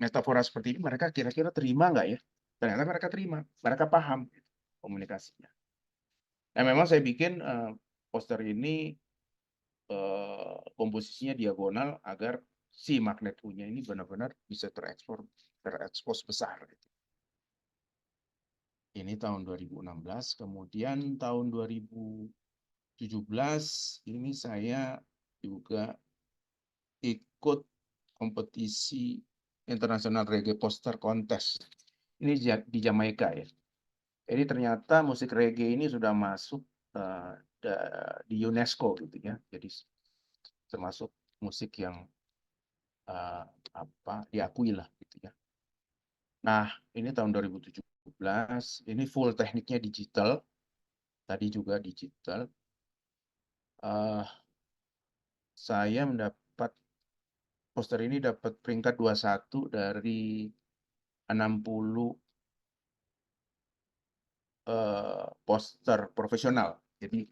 metafora seperti ini, mereka kira-kira terima nggak ya? Ternyata mereka terima, mereka paham gitu, komunikasinya. Nah, memang saya bikin poster ini komposisinya diagonal agar si magnet U-nya ini benar-benar bisa terekspos besar. Gitu. Ini tahun 2016, kemudian tahun 2017 ini saya juga ikut kompetisi International Reggae Poster Contest. Ini di Jamaika ya. Jadi ternyata musik reggae ini sudah masuk di UNESCO gitu ya. Jadi termasuk musik yang diakui lah gitu ya. Nah, ini tahun 2017, ini full tekniknya digital. Tadi juga digital. Saya mendapat poster ini dapat peringkat 21 dari 60 poster profesional. Jadi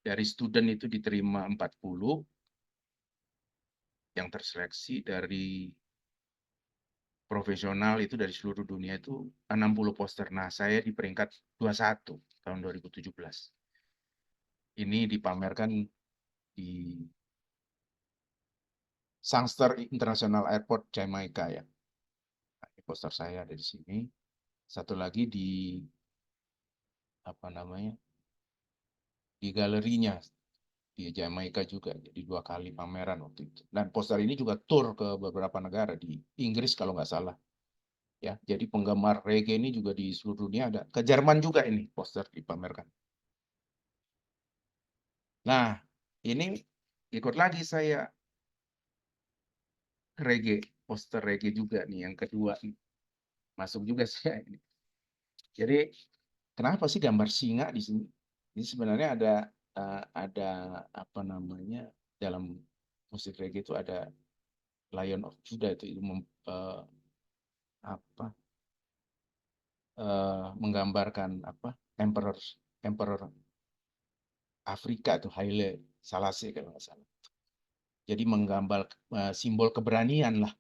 dari student itu diterima 40, yang terseleksi dari profesional itu dari seluruh dunia itu 60 poster. Nah, saya di peringkat 21 tahun 2017. Ini dipamerkan di Sangster International Airport, Jamaica ya. Nah, ini poster saya ada di sini. Satu lagi di galerinya di di Jamaika juga, jadi 2 kali pameran waktu itu. Dan poster ini juga tur ke beberapa negara di Inggris kalau nggak salah. Ya, jadi penggemar reggae ini juga di seluruh dunia ada. Ke Jerman juga ini poster dipamerkan. Nah, ini ikut lagi saya reggae, poster reggae juga nih yang kedua nih. Masuk juga saya ini. Jadi kenapa sih gambar singa di sini? Ini sebenarnya ada apa namanya, dalam musik reggae itu ada Lion of Judah itu apa menggambarkan apa emperor emperor Afrika itu Haile Selassie kalau nggak salah. Jadi menggambar simbol keberanian lah,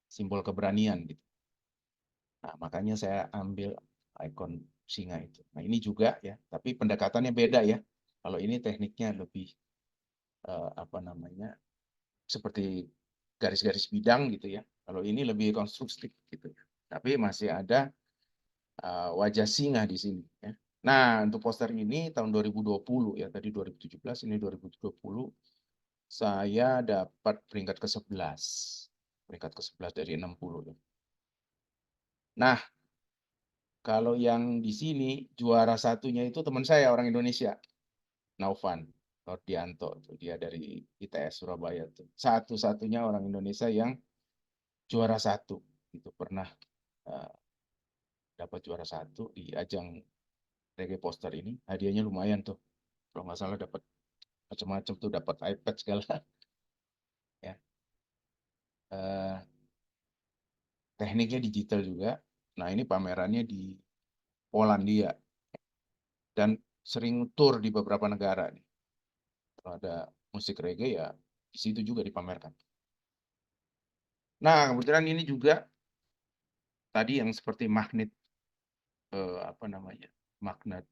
simbol keberanian gitu. Nah, makanya saya ambil ikon singa itu. Nah, ini juga ya, tapi pendekatannya beda ya. Kalau ini tekniknya lebih apa namanya, seperti garis-garis bidang gitu ya. Kalau ini lebih konstruktif gitu ya. Tapi masih ada wajah singa di sini ya. Nah, untuk poster ini tahun 2020 ya, tadi 2017, ini 2020 saya dapat peringkat ke-11. Peringkat ke-11 dari 60 ya. Nah, kalau yang di sini juara satunya itu teman saya orang Indonesia, Naufan Nordianto, dia dari ITS Surabaya tuh. Satu-satunya orang Indonesia yang juara satu, itu pernah dapat juara satu di ajang reggae poster ini. Hadiahnya lumayan tuh, kalau nggak salah dapat macam-macam tuh, dapat iPad segala. Ya, tekniknya digital juga. Nah, ini pamerannya di Polandia dan sering tur di beberapa negara nih. Kalau ada musik reggae ya di situ juga dipamerkan. Nah, kebetulan ini juga tadi yang seperti magnet apa namanya? Magnet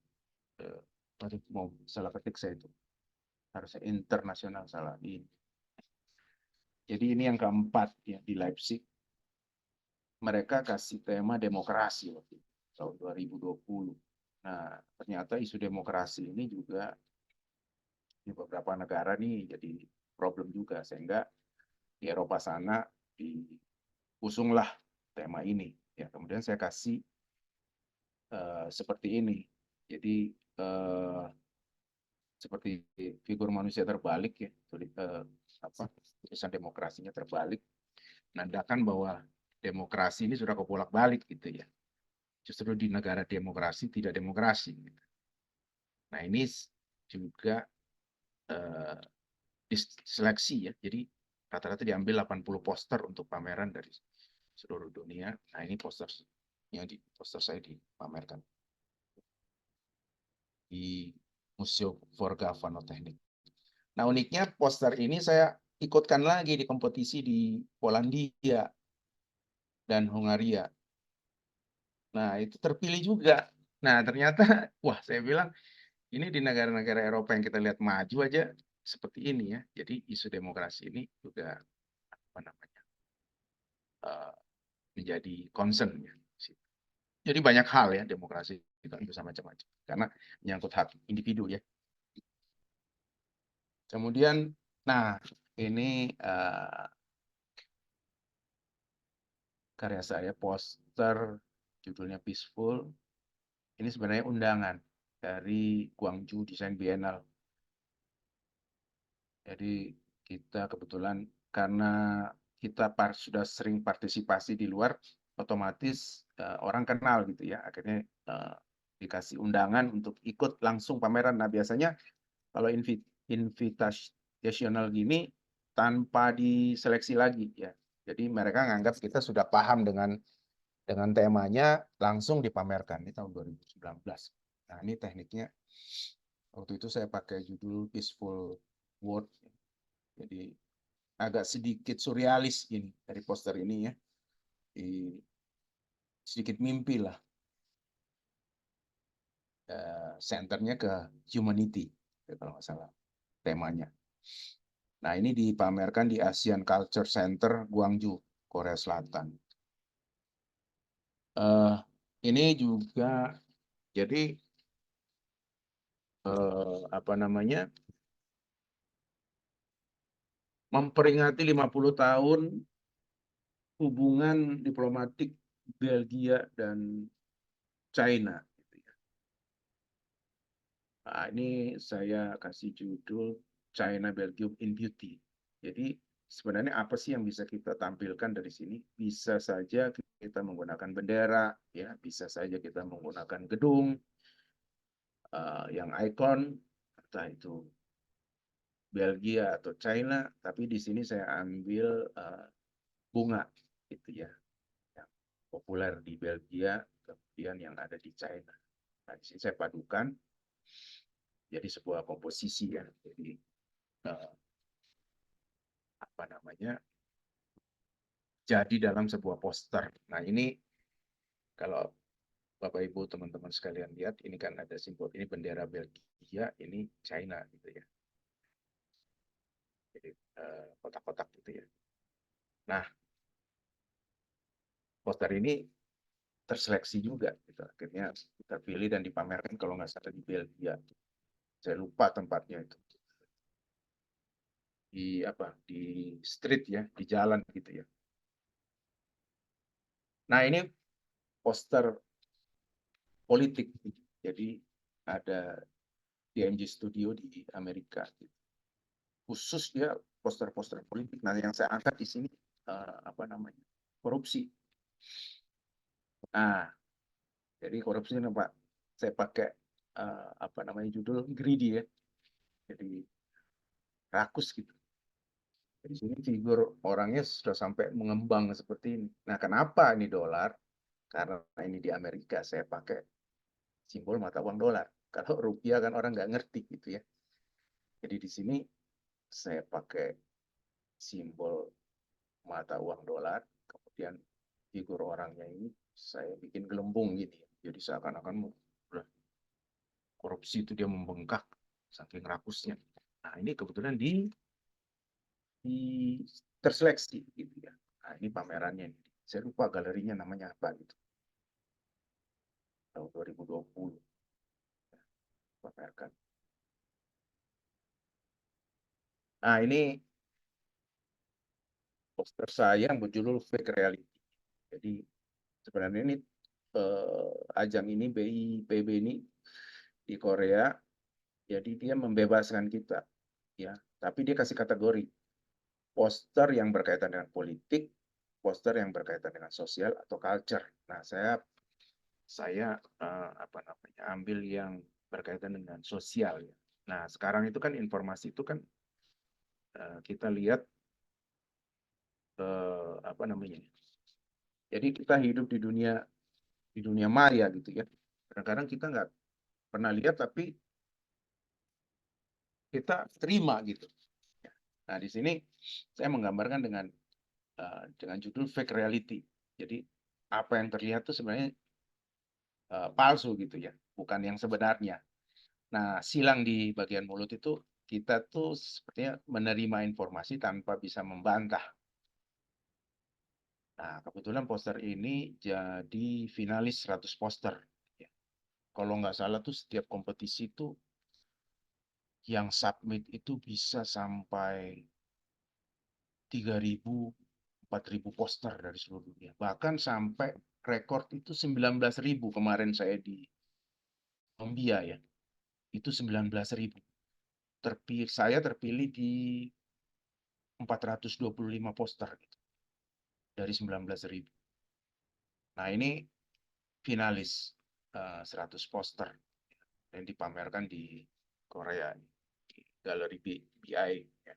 mau salah ketik saya itu. Harusnya internasional salah ini. Jadi ini yang keempat ya di Leipzig. Mereka kasih tema demokrasi waktu itu, tahun 2020. Nah, ternyata isu demokrasi ini juga di beberapa negara nih jadi problem juga, sehingga di Eropa sana diusunglah tema ini. Ya, kemudian saya kasih seperti ini. Jadi seperti figur manusia terbalik ya, tulisan demokrasinya terbalik, menandakan bahwa demokrasi ini sudah kebolak-balik gitu ya. Justru di negara demokrasi tidak demokrasi. Gitu. Nah, ini juga diseleksi ya. Jadi rata-rata diambil 80 poster untuk pameran dari seluruh dunia. Nah, ini poster saya dipamerkan di Museum Vorga-Vanotechnik. Nah, uniknya poster ini saya ikutkan lagi di kompetisi di Polandia dan Hungaria. Nah, itu terpilih juga. Nah, ternyata, wah, saya bilang, ini di negara-negara Eropa yang kita lihat maju aja seperti ini ya. Jadi isu demokrasi ini juga apa namanya menjadi concern ya. Jadi banyak hal ya demokrasi itu bisa macam-macam karena menyangkut hak individu ya. Kemudian, nah ini karya saya poster judulnya Peaceful. Ini sebenarnya undangan dari Guangzhou Design Biennale. Jadi kita kebetulan karena kita sudah sering partisipasi di luar, otomatis orang kenal gitu ya. Akhirnya dikasih undangan untuk ikut langsung pameran. Nah, biasanya kalau invitational gini tanpa diseleksi lagi ya. Jadi mereka nganggap kita sudah paham dengan temanya, langsung dipamerkan. Ini tahun 2019. Nah, ini tekniknya. Waktu itu saya pakai judul Peaceful World. Jadi agak sedikit surrealis ini dari poster ini ya. Sedikit mimpi lah. Senternya ke humanity, kalau nggak salah temanya. Nah, ini dipamerkan di Asian Culture Center Gwangju, Korea Selatan. Ini juga jadi apa namanya memperingati 50 tahun hubungan diplomatik Belgia dan China. Gitu ya. Nah, ini saya kasih judul China Belgium in Beauty. Jadi sebenarnya apa sih yang bisa kita tampilkan dari sini? Bisa saja kita menggunakan bendera, ya, bisa saja kita menggunakan gedung yang ikon, entah itu Belgia atau China, tapi di sini saya ambil bunga, gitu ya, yang populer di Belgia, kemudian yang ada di China. Nah, di sini saya padukan jadi sebuah komposisi ya. Jadi apa namanya? Jadi dalam sebuah poster. Nah, ini kalau Bapak Ibu teman-teman sekalian lihat, ini kan ada simbol, ini bendera Belgia, ini China gitu ya. Jadi kotak-kotak gitu ya. Nah, poster ini terseleksi juga gitu. Akhirnya kita pilih dan dipamerkan kalau nggak salah di Belgia. Saya lupa tempatnya itu. Di apa? Di street ya, di jalan gitu ya. Nah, ini poster politik. Jadi ada DMG Studio di Amerika. Khusus dia poster-poster politik. Nah, yang saya angkat di sini apa namanya? Korupsi. Nah, jadi korupsi ini Pak, saya pakai apa namanya judul greedy ya. Jadi rakus gitu. Di sini figur orangnya sudah sampai mengembang seperti ini. Nah, kenapa ini dolar? Karena ini di Amerika saya pakai simbol mata uang dolar. Kalau rupiah kan orang nggak ngerti gitu ya. Jadi di sini saya pakai simbol mata uang dolar, kemudian figur orangnya ini saya bikin gelembung gini. Jadi seakan-akan korupsi itu dia membengkak saking rakusnya. Nah, ini kebetulan di terseleksi gitu ya. Nah, ini pamerannya. Saya lupa galerinya namanya apa gitu. Tahun 2020 pamerkan. Nah, ini poster saya yang berjudul Fake Reality. Jadi sebenarnya ini ajang ini BIPB ini di Korea, jadi dia membebaskan kita, ya. Tapi dia kasih kategori poster yang berkaitan dengan politik, poster yang berkaitan dengan sosial atau culture. Nah, saya apa namanya ambil yang berkaitan dengan sosial ya. Nah, sekarang itu kan informasi itu kan kita lihat apa namanya. Jadi kita hidup di dunia maya gitu ya. Kadang-kadang kita nggak pernah lihat tapi kita terima gitu. Nah, di sini saya menggambarkan dengan judul fake reality. Jadi apa yang terlihat itu sebenarnya palsu gitu ya, bukan yang sebenarnya. Nah, silang di bagian mulut itu kita tuh sepertinya menerima informasi tanpa bisa membantah. Nah, kebetulan poster ini jadi finalis 100 poster. Ya. Kalau nggak salah tuh setiap kompetisi itu yang submit itu bisa sampai 3.000, 4.000 poster dari seluruh dunia. Bahkan sampai rekor itu 19.000 kemarin saya di Kolombia ya. Itu 19.000. Saya terpilih di 425 poster gitu, dari 19.000. Nah, ini finalis 100 poster yang dipamerkan di Korea di galeri BI. Ya.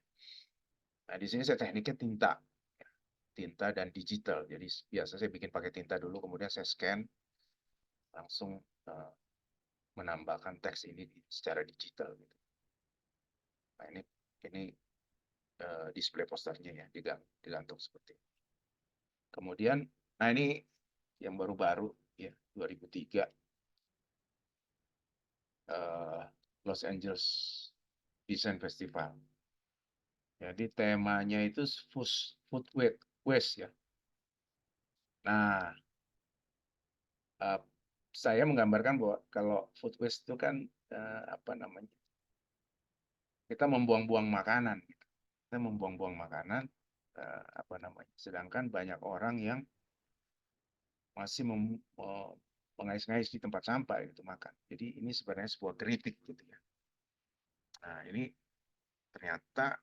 Nah, di sini saya tekniknya tinta dan digital. Jadi biasa saya bikin pakai tinta dulu, kemudian saya scan, langsung menambahkan teks ini secara digital. Gitu. Nah, ini display posternya ya digantung seperti ini. Kemudian, nah ini yang baru-baru ya 2003 Los Angeles Design Festival. Jadi temanya itu food waste ya. Nah, saya menggambarkan bahwa kalau food waste itu kan apa namanya? Kita membuang-buang makanan. Gitu. kita membuang-buang makanan, sedangkan banyak orang yang masih mengais-ngais di tempat sampah itu makan. Jadi ini sebenarnya sebuah kritik gitu ya. Nah ini ternyata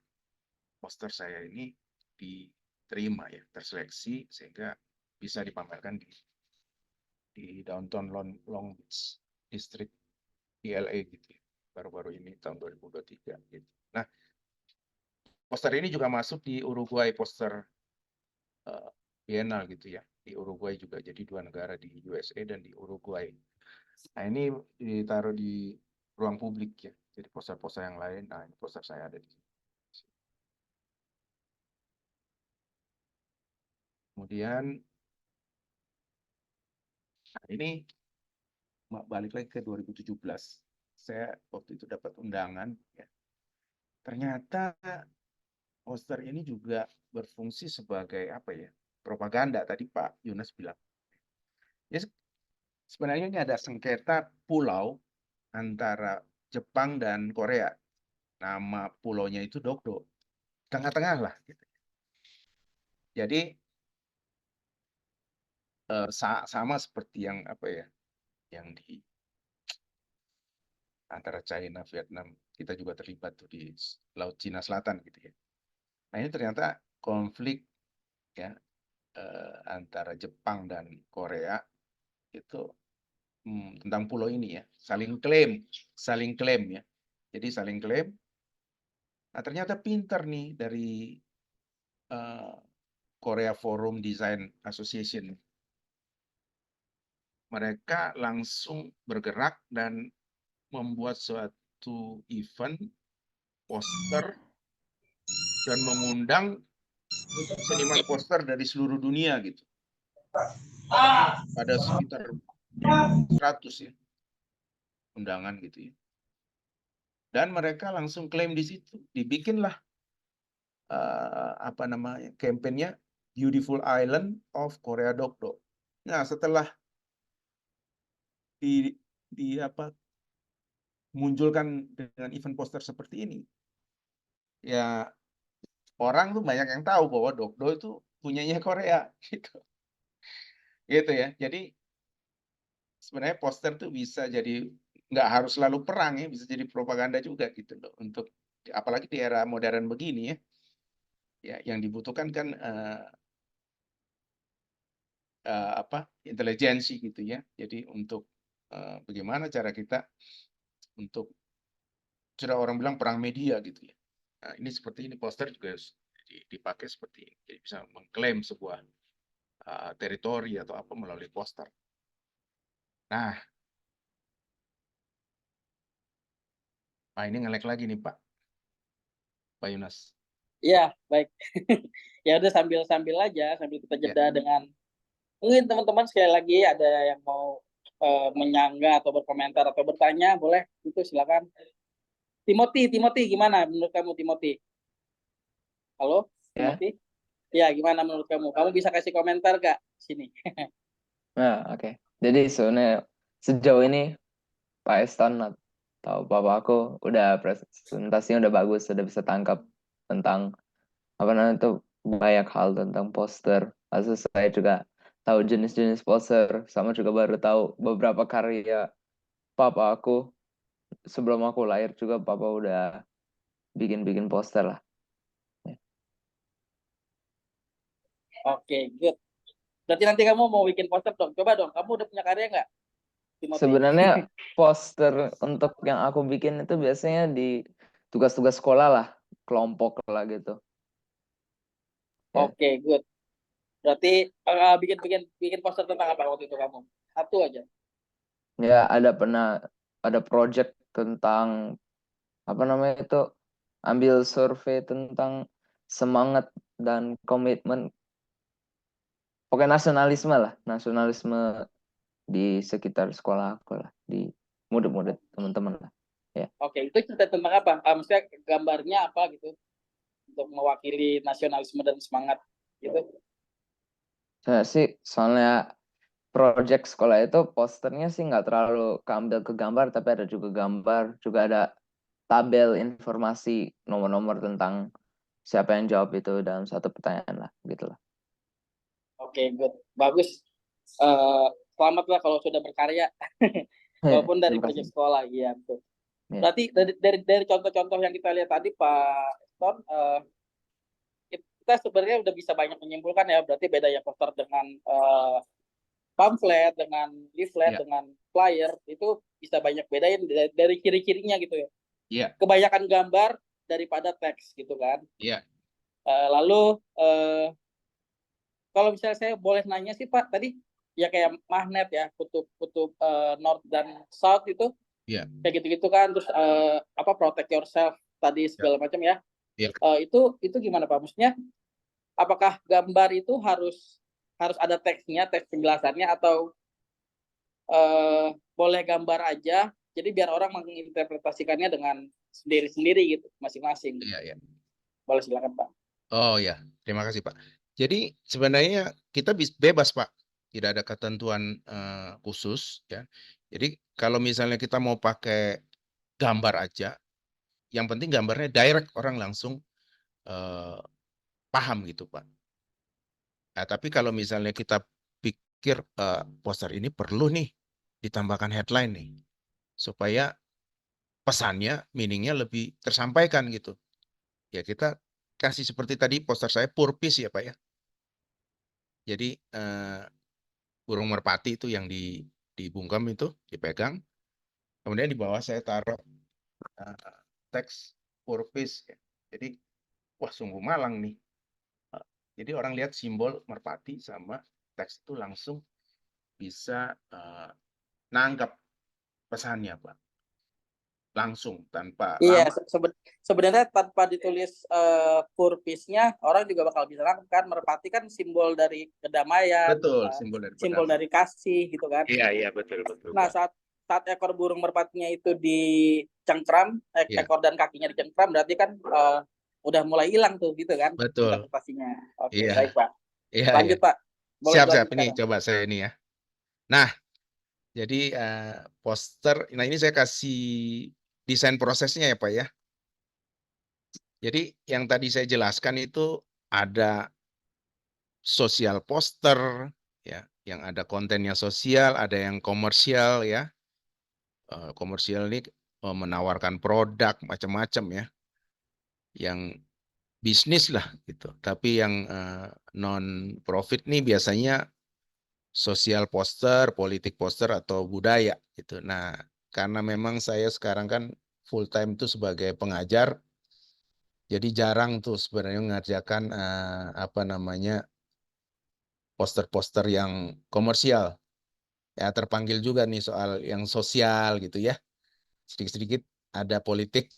poster saya ini diterima ya, terseleksi sehingga bisa dipamerkan di downtown Long Beach District di LA gitu ya. Baru-baru ini tahun 2023 gitu. Nah, poster ini juga masuk di Uruguay poster Biennale gitu ya. Di Uruguay juga, jadi 2 negara, di USA dan di Uruguay. Nah ini ditaruh di ruang publik ya. Jadi poster-poster yang lain, nah ini poster saya ada di sini. Kemudian, nah ini balik lagi ke 2017. Saya waktu itu dapat undangan ya. Ternyata poster ini juga berfungsi sebagai apa ya? Propaganda, tadi Pak Yunus bilang. Ya, sebenarnya ini ada sengketa pulau antara Jepang dan Korea. Nama pulaunya itu Dokdo. Tengah-tengah lah gitu. Jadi sama seperti yang apa ya? Yang di antara China, Vietnam, kita juga terlibat tuh di Laut Cina Selatan gitu ya. Nah, ini ternyata konflik ya antara Jepang dan Korea itu tentang pulau ini ya, saling klaim ya. Jadi saling klaim. Nah, ternyata pinter nih dari Korea Forum Design Association. Mereka langsung bergerak dan membuat suatu event poster dan mengundang seniman poster dari seluruh dunia gitu. Ada sekitar 100 ya undangan gitu ya. Dan mereka langsung klaim di situ. Dibikinlah kampanyenya Beautiful Island of Korea Dokdo. Nah, setelah munculkan dengan event poster seperti ini, ya orang tuh banyak yang tahu bahwa Dokdo itu punyanya Korea gitu. Gitu ya. Jadi sebenarnya poster tuh bisa jadi nggak harus selalu perang ya, bisa jadi propaganda juga gitu loh, untuk apalagi di era modern begini ya. Ya, yang dibutuhkan kan intelijensi gitu ya. Jadi untuk bagaimana cara kita untuk sudah orang bilang perang media gitu ya. Nah, ini seperti ini poster juga dipakai seperti ini. Jadi bisa mengklaim sebuah teritori atau apa melalui poster. Nah, ini nge-lag lagi nih Pak Yunus. Iya, baik. Ya udah sambil aja, sambil kita jeda dengan mungkin teman-teman sekali lagi ada yang mau menyanggah atau berkomentar atau bertanya, boleh itu silakan. Timothy gimana menurut kamu Timothy? Halo, Timothy? Ya, gimana menurut kamu? Kamu bisa kasih komentar gak sini? Nah, oke. Jadi sebenarnya sejauh ini Pak Eston atau Bapak aku udah presentasinya udah bagus, udah bisa tangkap tentang apa namanya itu banyak hal tentang poster. Lalu saya juga tahu jenis-jenis poster, sama juga baru tahu beberapa karya Papa aku. Sebelum aku lahir juga Papa udah bikin poster lah. Oke, good. Berarti nanti kamu mau bikin poster dong. Coba dong, kamu udah punya karya nggak? Sebenarnya poster untuk yang aku bikin itu biasanya di tugas-tugas sekolah lah, kelompok lah gitu. Oke, good. Berarti bikin poster tentang apa waktu itu kamu? Satu aja. Ya, ada project tentang apa namanya itu, ambil survei tentang semangat dan komitmen, pokoknya nasionalisme di sekitar sekolah aku lah, di murid-murid teman-teman lah. Ya. Oke, itu cerita tentang apa? Maksudnya gambarnya apa gitu untuk mewakili nasionalisme dan semangat gitu? Saya sih soalnya project sekolah itu posternya sih nggak terlalu keambil ke gambar, tapi ada juga gambar, juga ada tabel informasi nomor-nomor tentang siapa yang jawab itu dalam satu pertanyaan lah, gitu lah. Oke, good. Bagus. Eh, Selamatlah kalau sudah berkarya. Walaupun dari Terima proyek kasih. sekolah, iya betul. Ya. Berarti dari contoh-contoh yang kita lihat tadi, Pak Ton, kita sebenarnya udah bisa banyak menyimpulkan ya. Berarti bedanya poster dengan pamflet, dengan leaflet, Iya. dengan flyer itu bisa banyak bedain dari ciri-cirinya gitu ya. Iya, Kebanyakan gambar daripada teks gitu kan. iya. Lalu kalau misalnya saya boleh nanya sih Pak, tadi ya kayak magnet ya, kutub north dan south itu Iya. kayak gitu-gitu kan, terus apa protect yourself tadi segala macam ya. Iya. Itu gimana Pak? Maksudnya apakah gambar itu harus ada teksnya, teks penjelasannya, atau boleh gambar aja, jadi biar orang menginterpretasikannya dengan sendiri-sendiri gitu, masing-masing. Iya, iya. Boleh silakan Pak. Oh ya, terima kasih Pak. Jadi sebenarnya kita bebas Pak, tidak ada ketentuan khusus ya. Jadi kalau misalnya kita mau pakai gambar aja, yang penting gambarnya direct, orang langsung paham gitu Pak. Nah, tapi kalau misalnya kita pikir poster ini perlu nih ditambahkan headline nih, supaya pesannya, meaningnya lebih tersampaikan gitu. Ya kita kasih seperti tadi poster saya purpose ya Pak ya. Jadi burung merpati itu yang dibungkam itu dipegang, kemudian di bawah saya taruh teks purpose ya. Jadi wah sungguh malang nih. Jadi orang lihat simbol merpati sama teks itu langsung bisa nangkap pesannya Pak. Langsung tanpa Iya, lama. sebenarnya tanpa ditulis purpose-nya, orang juga bakal bisa nangkep kan. Merpati kan simbol dari kedamaian, Betul, simbol dari simbol perdamaian. dari kasih gitu kan. Iya, betul Nah, Pak. saat ekor burung merpatinya itu dicengkram, Iya, ekor dan kakinya dicengkram, berarti kan udah mulai hilang tuh gitu kan betul. interpretasinya. Oke, Iya, baik Pak. iya. Lanjut Pak. Boleh Siap. dilanjutkan Ini ya. coba saya ini ya. Nah, jadi poster, nah ini saya kasih desain prosesnya ya Pak ya. Jadi yang tadi saya jelaskan itu ada sosial poster, ya, yang ada kontennya sosial, ada yang komersial ya. Komersial ini menawarkan produk macam-macam ya, yang bisnis lah gitu. Tapi yang non profit nih biasanya sosial poster, politik poster atau budaya gitu. Nah, karena memang saya sekarang kan full time tuh sebagai pengajar, jadi jarang tuh sebenarnya mengerjakan apa namanya poster-poster yang komersial. Ya terpanggil juga nih soal yang sosial gitu ya. Sedikit-sedikit ada politik,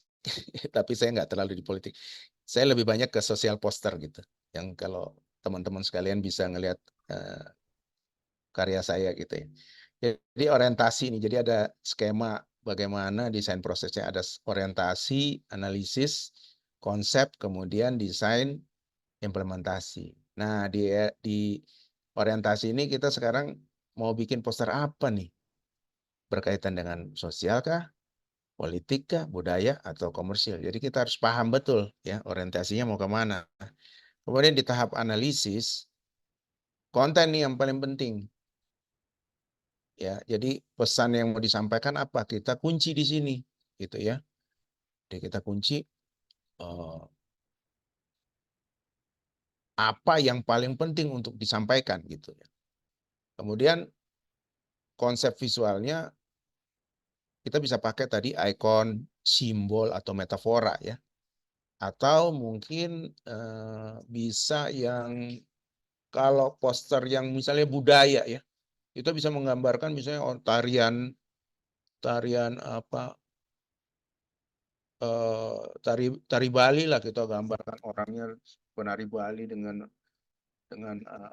tapi saya nggak terlalu di politik. Saya lebih banyak ke sosial poster gitu. Yang kalau teman-teman sekalian bisa ngelihat karya saya gitu ya. Jadi orientasi ini, jadi ada skema bagaimana desain prosesnya, ada orientasi, analisis, konsep, kemudian desain, implementasi. Nah, di orientasi ini kita sekarang mau bikin poster apa nih? Berkaitan dengan sosial kah, politik kah, budaya, atau komersil. Jadi kita harus paham betul ya orientasinya mau kemana. Kemudian di tahap analisis, konten nih yang paling penting. Ya, jadi pesan yang mau disampaikan apa? Kita kunci di sini, gitu ya. Jadi kita kunci apa yang paling penting untuk disampaikan, gitu ya. Kemudian konsep visualnya kita bisa pakai tadi ikon, simbol atau metafora ya. Atau mungkin bisa yang kalau poster yang misalnya budaya ya, itu bisa menggambarkan misalnya tarian apa tari Bali lah, kita gambarkan orangnya penari Bali dengan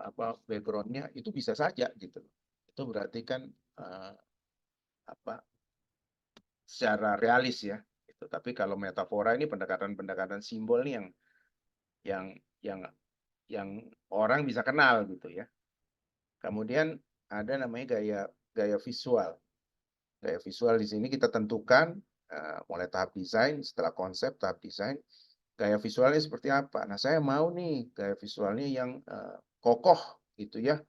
apa backgroundnya itu bisa saja gitu. Itu berarti kan apa secara realis ya. Itu. Tapi kalau metafora ini pendekatan-pendekatan simbol nih yang yang yang orang bisa kenal gitu ya. Kemudian ada namanya gaya visual. Gaya visual di sini kita tentukan mulai tahap desain, setelah konsep tahap desain, gaya visualnya seperti apa. Nah, saya mau nih gaya visualnya yang kokoh gitu ya,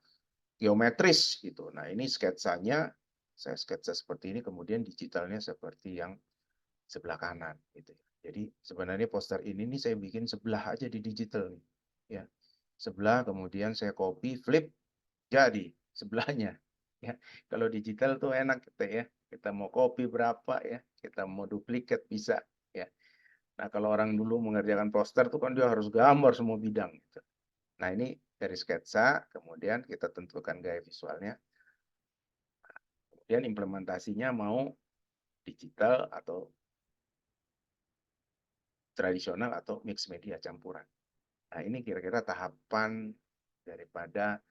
geometris gitu. Nah, ini sketsanya saya sketsa seperti ini, kemudian digitalnya seperti yang sebelah kanan gitu. Jadi sebenarnya poster ini nih saya bikin sebelah aja di digital nih. Ya. Sebelah, kemudian saya copy, flip, jadi sebelahnya. Ya. Kalau digital tuh enak kita ya. Kita mau copy berapa ya, kita mau duplikat bisa ya. Nah, kalau orang dulu mengerjakan poster tuh kan dia harus gambar semua bidang gitu. Nah, ini dari sketsa, kemudian kita tentukan gaya visualnya, kemudian implementasinya mau digital atau tradisional atau mix media campuran. Nah, ini kira-kira tahapan daripada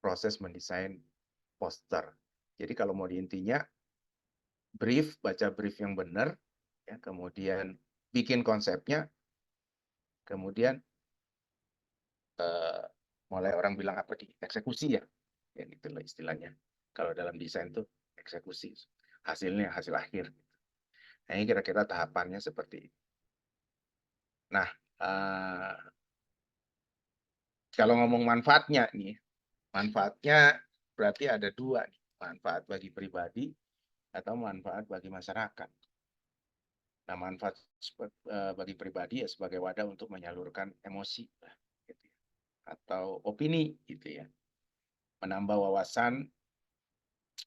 proses mendesain poster. Jadi kalau mau diintinya, brief, baca brief yang benar, ya, kemudian bikin konsepnya, kemudian mulai orang bilang apa di eksekusi ya, gitu loh istilahnya. Kalau dalam desain tuh eksekusi, hasilnya hasil akhir. Nah, ini kira-kira tahapannya seperti itu. Nah, kalau ngomong manfaatnya nih, manfaatnya berarti ada dua nih, manfaat bagi pribadi atau manfaat bagi masyarakat. Nah, manfaat bagi pribadi ya sebagai wadah untuk menyalurkan emosi gitu ya, atau opini gitu ya, menambah wawasan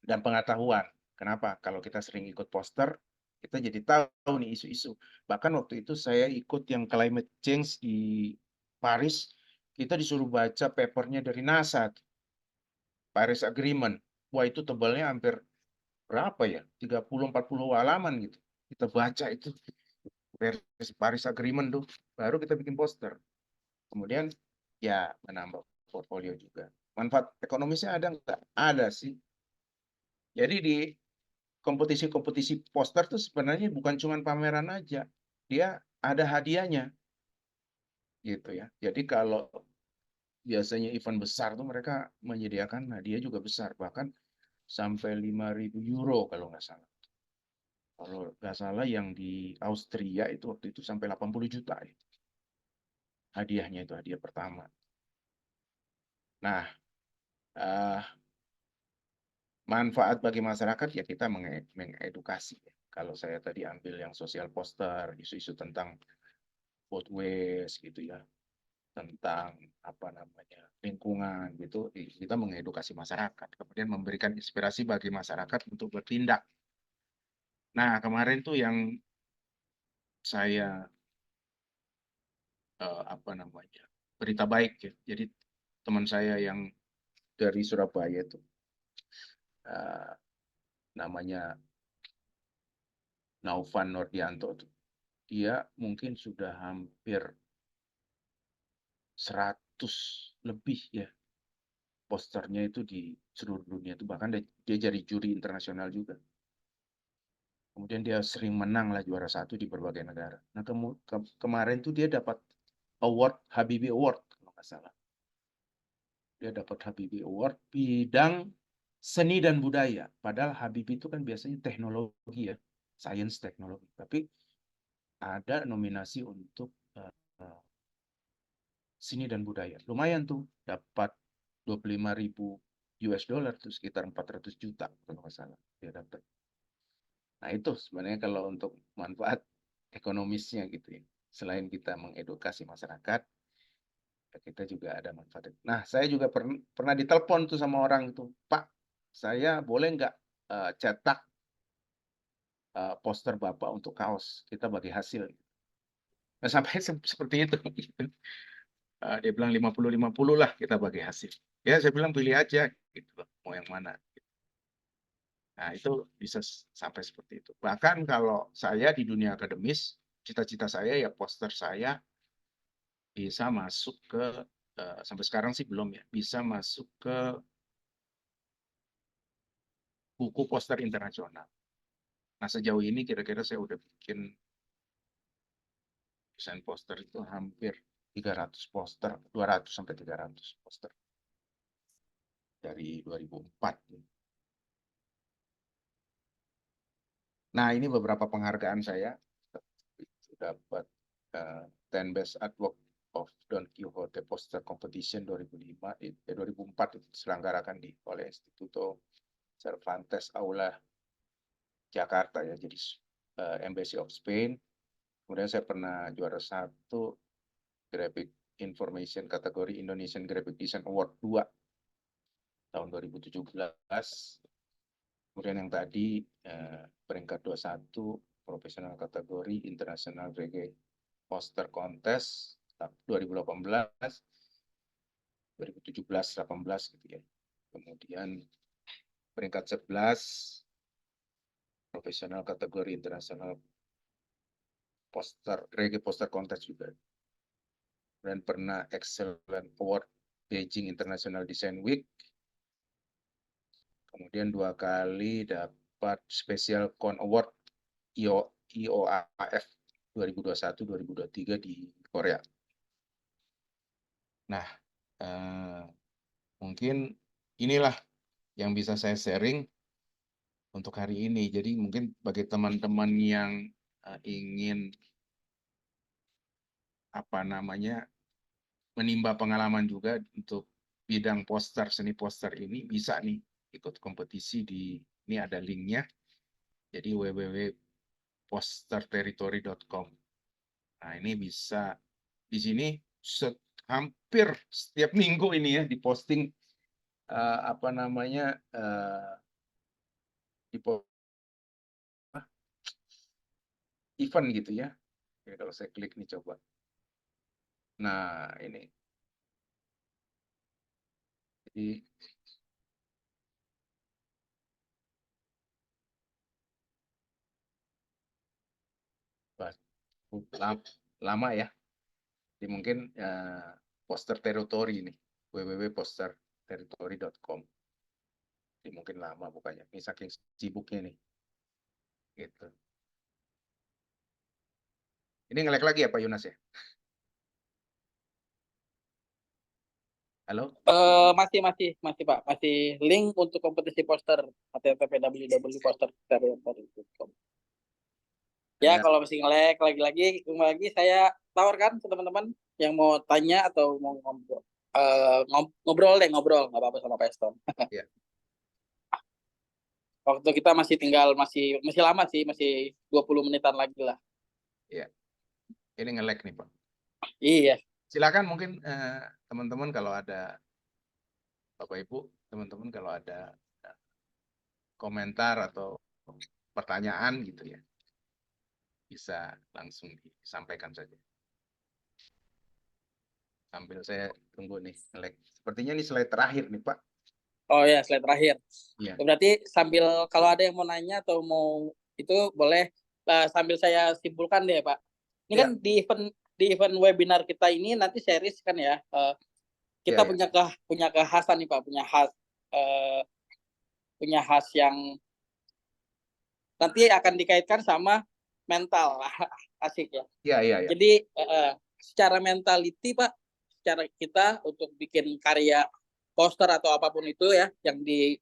dan pengetahuan. Kenapa? Kalau kita sering ikut poster, kita jadi tahu nih isu-isu. Bahkan waktu itu saya ikut yang climate change di Paris, kita disuruh baca papernya dari NASA, Paris Agreement. Wah, itu tebalnya hampir berapa ya? 30-40 halaman gitu. Kita baca itu Paris Agreement tuh, baru kita bikin poster. Kemudian ya menambah portfolio juga. Manfaat ekonomisnya ada nggak? Ada sih. Jadi di kompetisi-kompetisi poster tuh sebenarnya bukan cuma pameran aja. Dia ada hadiahnya. Gitu ya. Jadi kalau biasanya event besar tuh mereka menyediakan hadiah juga besar. Bahkan sampai 5.000 euro kalau nggak salah. Kalau nggak salah yang di Austria itu waktu itu sampai 80 juta. Hadiahnya itu hadiah pertama. Nah, manfaat bagi masyarakat ya kita mengedukasi. Kalau saya tadi ambil yang sosial poster, isu-isu tentang food waste gitu ya, tentang apa namanya lingkungan gitu, kita mengedukasi masyarakat, kemudian memberikan inspirasi bagi masyarakat untuk bertindak. Nah, kemarin tuh yang saya apa namanya berita baik ya, jadi teman saya yang dari Surabaya itu namanya Naufan Nordianto, dia mungkin sudah hampir 100 lebih ya posternya itu di seluruh dunia itu, bahkan dia jadi juri internasional juga. Kemudian dia sering menang lah juara 1 di berbagai negara. Nah kemarin tuh dia dapat award Habibie Award kalau nggak salah. Dia dapat Habibie Award bidang seni dan budaya. Padahal Habibie itu kan biasanya teknologi ya, science teknologi. Tapi ada nominasi untuk seni dan budaya. Lumayan tuh, dapat 25.000 US dollar, tuh sekitar 400 juta kalau nggak salah dia dapat. Nah, itu sebenarnya kalau untuk manfaat ekonomisnya gitu ya. Selain kita mengedukasi masyarakat, kita juga ada manfaat. Nah, saya juga pernah ditelepon tuh sama orang itu, Pak, saya boleh nggak cetak poster Bapak untuk kaos, kita bagi hasil. Nah, sampai seperti itu. Dia bilang 50-50 lah kita bagi hasil. Ya, saya bilang pilih aja, gitu loh, mau yang mana. Nah, itu bisa sampai seperti itu. Bahkan kalau saya di dunia akademis, cita-cita saya ya poster saya bisa masuk ke, sampai sekarang sih belum ya, bisa masuk ke buku poster internasional. Nah, sejauh ini kira-kira saya udah bikin desain poster itu hampir 300 poster, 200 sampai 300 poster dari 2004. Nah, ini beberapa penghargaan saya. Dapat 10 Best Artwork of Don Quixote Poster Competition 2004 itu diselenggarakan oleh Instituto Cervantes Aula Jakarta ya, jadi Embassy of Spain. Kemudian saya pernah juara 1 Graphic Information kategori Indonesian Graphic Design Award 2 tahun 2017. Kemudian yang tadi peringkat 21 profesional kategori International Reggae Poster Contest 2018, 2017, 18 gitu ya. Kemudian peringkat 11 profesional kategori internasional poster reggae poster contest juga. Dan pernah Excellent Award Beijing International Design Week. Kemudian 2 kali dapat Special Con Award IOAF 2021-2023 di Korea. Nah, mungkin inilah yang bisa saya sharing untuk hari ini. Jadi mungkin bagi teman-teman yang ingin menimba pengalaman juga untuk bidang poster, seni poster ini, bisa nih ikut kompetisi ini ada linknya. Jadi www.posterterritory.com. Nah, ini bisa di sini hampir setiap minggu ini ya diposting event gitu ya. Oke, kalau saya klik nih coba. Nah, ini. Jadi lama ya. Jadi mungkin poster territory ini, www.posterterritory.com. Jadi mungkin lama bukannya. Ini saking sibuknya nih. Gitu. Ini nge-lag lagi ya Pak Yunas ya? Halo? Masih Pak, masih link untuk kompetisi poster http://www.posterterritory.com. Ya, kalau masih nge-lag lagi saya tawarkan ke teman-teman yang mau tanya atau mau ngobrol. Ngobrol nggak apa-apa sama Pak Eston. Ya. Waktu kita masih lama sih, masih 20 menitan lagi lah. Iya. Ini nge-lag nih Pak. Iya. Silakan mungkin teman-teman kalau ada Bapak Ibu, teman-teman kalau ada komentar atau pertanyaan gitu ya, bisa langsung disampaikan saja. Sambil saya tunggu nih nge-lag. Sepertinya ini slide terakhir nih Pak. Oh ya, slide terakhir. Iya. Berarti sambil kalau ada yang mau nanya atau mau itu boleh sambil saya simpulkan deh Pak. Ini kan di event webinar kita ini nanti series kan ya. Kita punya kekhasan nih Pak, punya khas yang nanti akan dikaitkan sama mental. Asik ya. Iya. Jadi secara mentality Pak, secara kita untuk bikin karya poster atau apapun itu ya yang di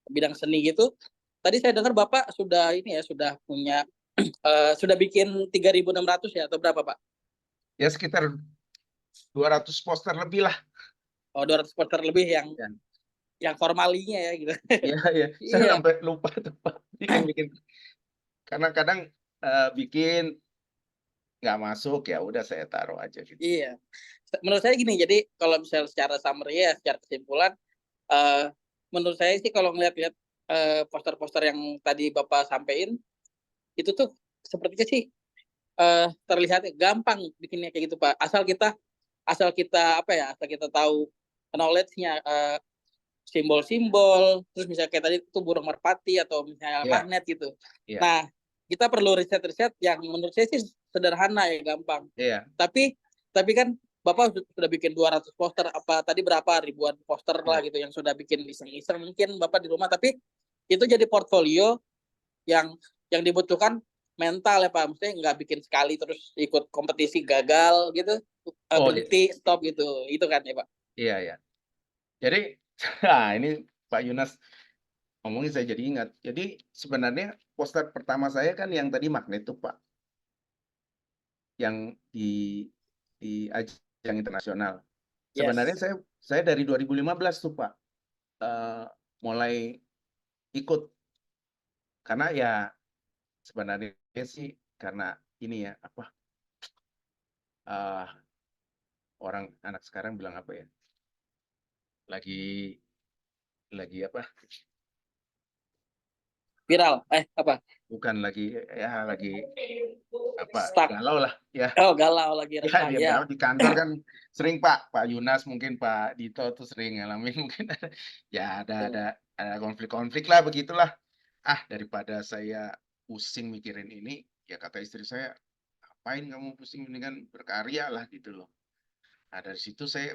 bidang seni gitu. Tadi saya dengar Bapak sudah punya sudah bikin 3.600 ya atau berapa Pak? Ya sekitar 200 poster lebih lah. Oh, 200 poster lebih yang formalinya ya gitu. Iya. Saya sampai lupa tuh Pak. Bikin. Karena kadang bikin nggak masuk ya udah saya taruh aja gitu. Iya. Menurut saya gini, jadi kalau misalnya secara summary ya, secara kesimpulan, menurut saya sih kalau ngeliat-liat poster-poster yang tadi Bapak sampaikan, itu tuh sepertinya sih terlihat gampang bikinnya kayak gitu Pak. Asal kita tahu knowledge-nya, simbol-simbol, terus misalnya kayak tadi itu burung merpati atau misalnya magnet gitu. Yeah. Nah, kita perlu riset-riset yang menurut saya sih sederhana ya, gampang. Yeah. Tapi kan Bapak sudah bikin 200 poster, tadi berapa ribuan poster lah gitu yang sudah bikin iseng-iseng mungkin Bapak di rumah, tapi itu jadi portfolio yang dibutuhkan mental ya Pak. Maksudnya nggak bikin sekali terus ikut kompetisi gagal gitu, berhenti, stop gitu. Itu kan ya Pak. Iya. Jadi, nah ini Pak Yunas ngomongin saya jadi ingat. Jadi sebenarnya poster pertama saya kan yang tadi magnet tuh Pak, yang di ajang internasional. Sebenarnya Yes. saya dari 2015 tuh Pak mulai ikut, karena ya sebenarnya sih karena ini ya apa orang anak sekarang bilang apa ya, lagi apa, Viral. Apa? bukan lagi ya lagi apa, Stuck. galau lah ya. Oh, galau lagi Ya, resah. dia Ya. galau di kantor kan sering Pak Yunas, mungkin Pak Dito tuh sering ngalamin mungkin ya ada konflik-konflik lah begitulah. Daripada saya pusing mikirin ini, ya kata istri saya, ngapain kamu pusing, mendingan berkarya lah gitu loh. Nah dari situ saya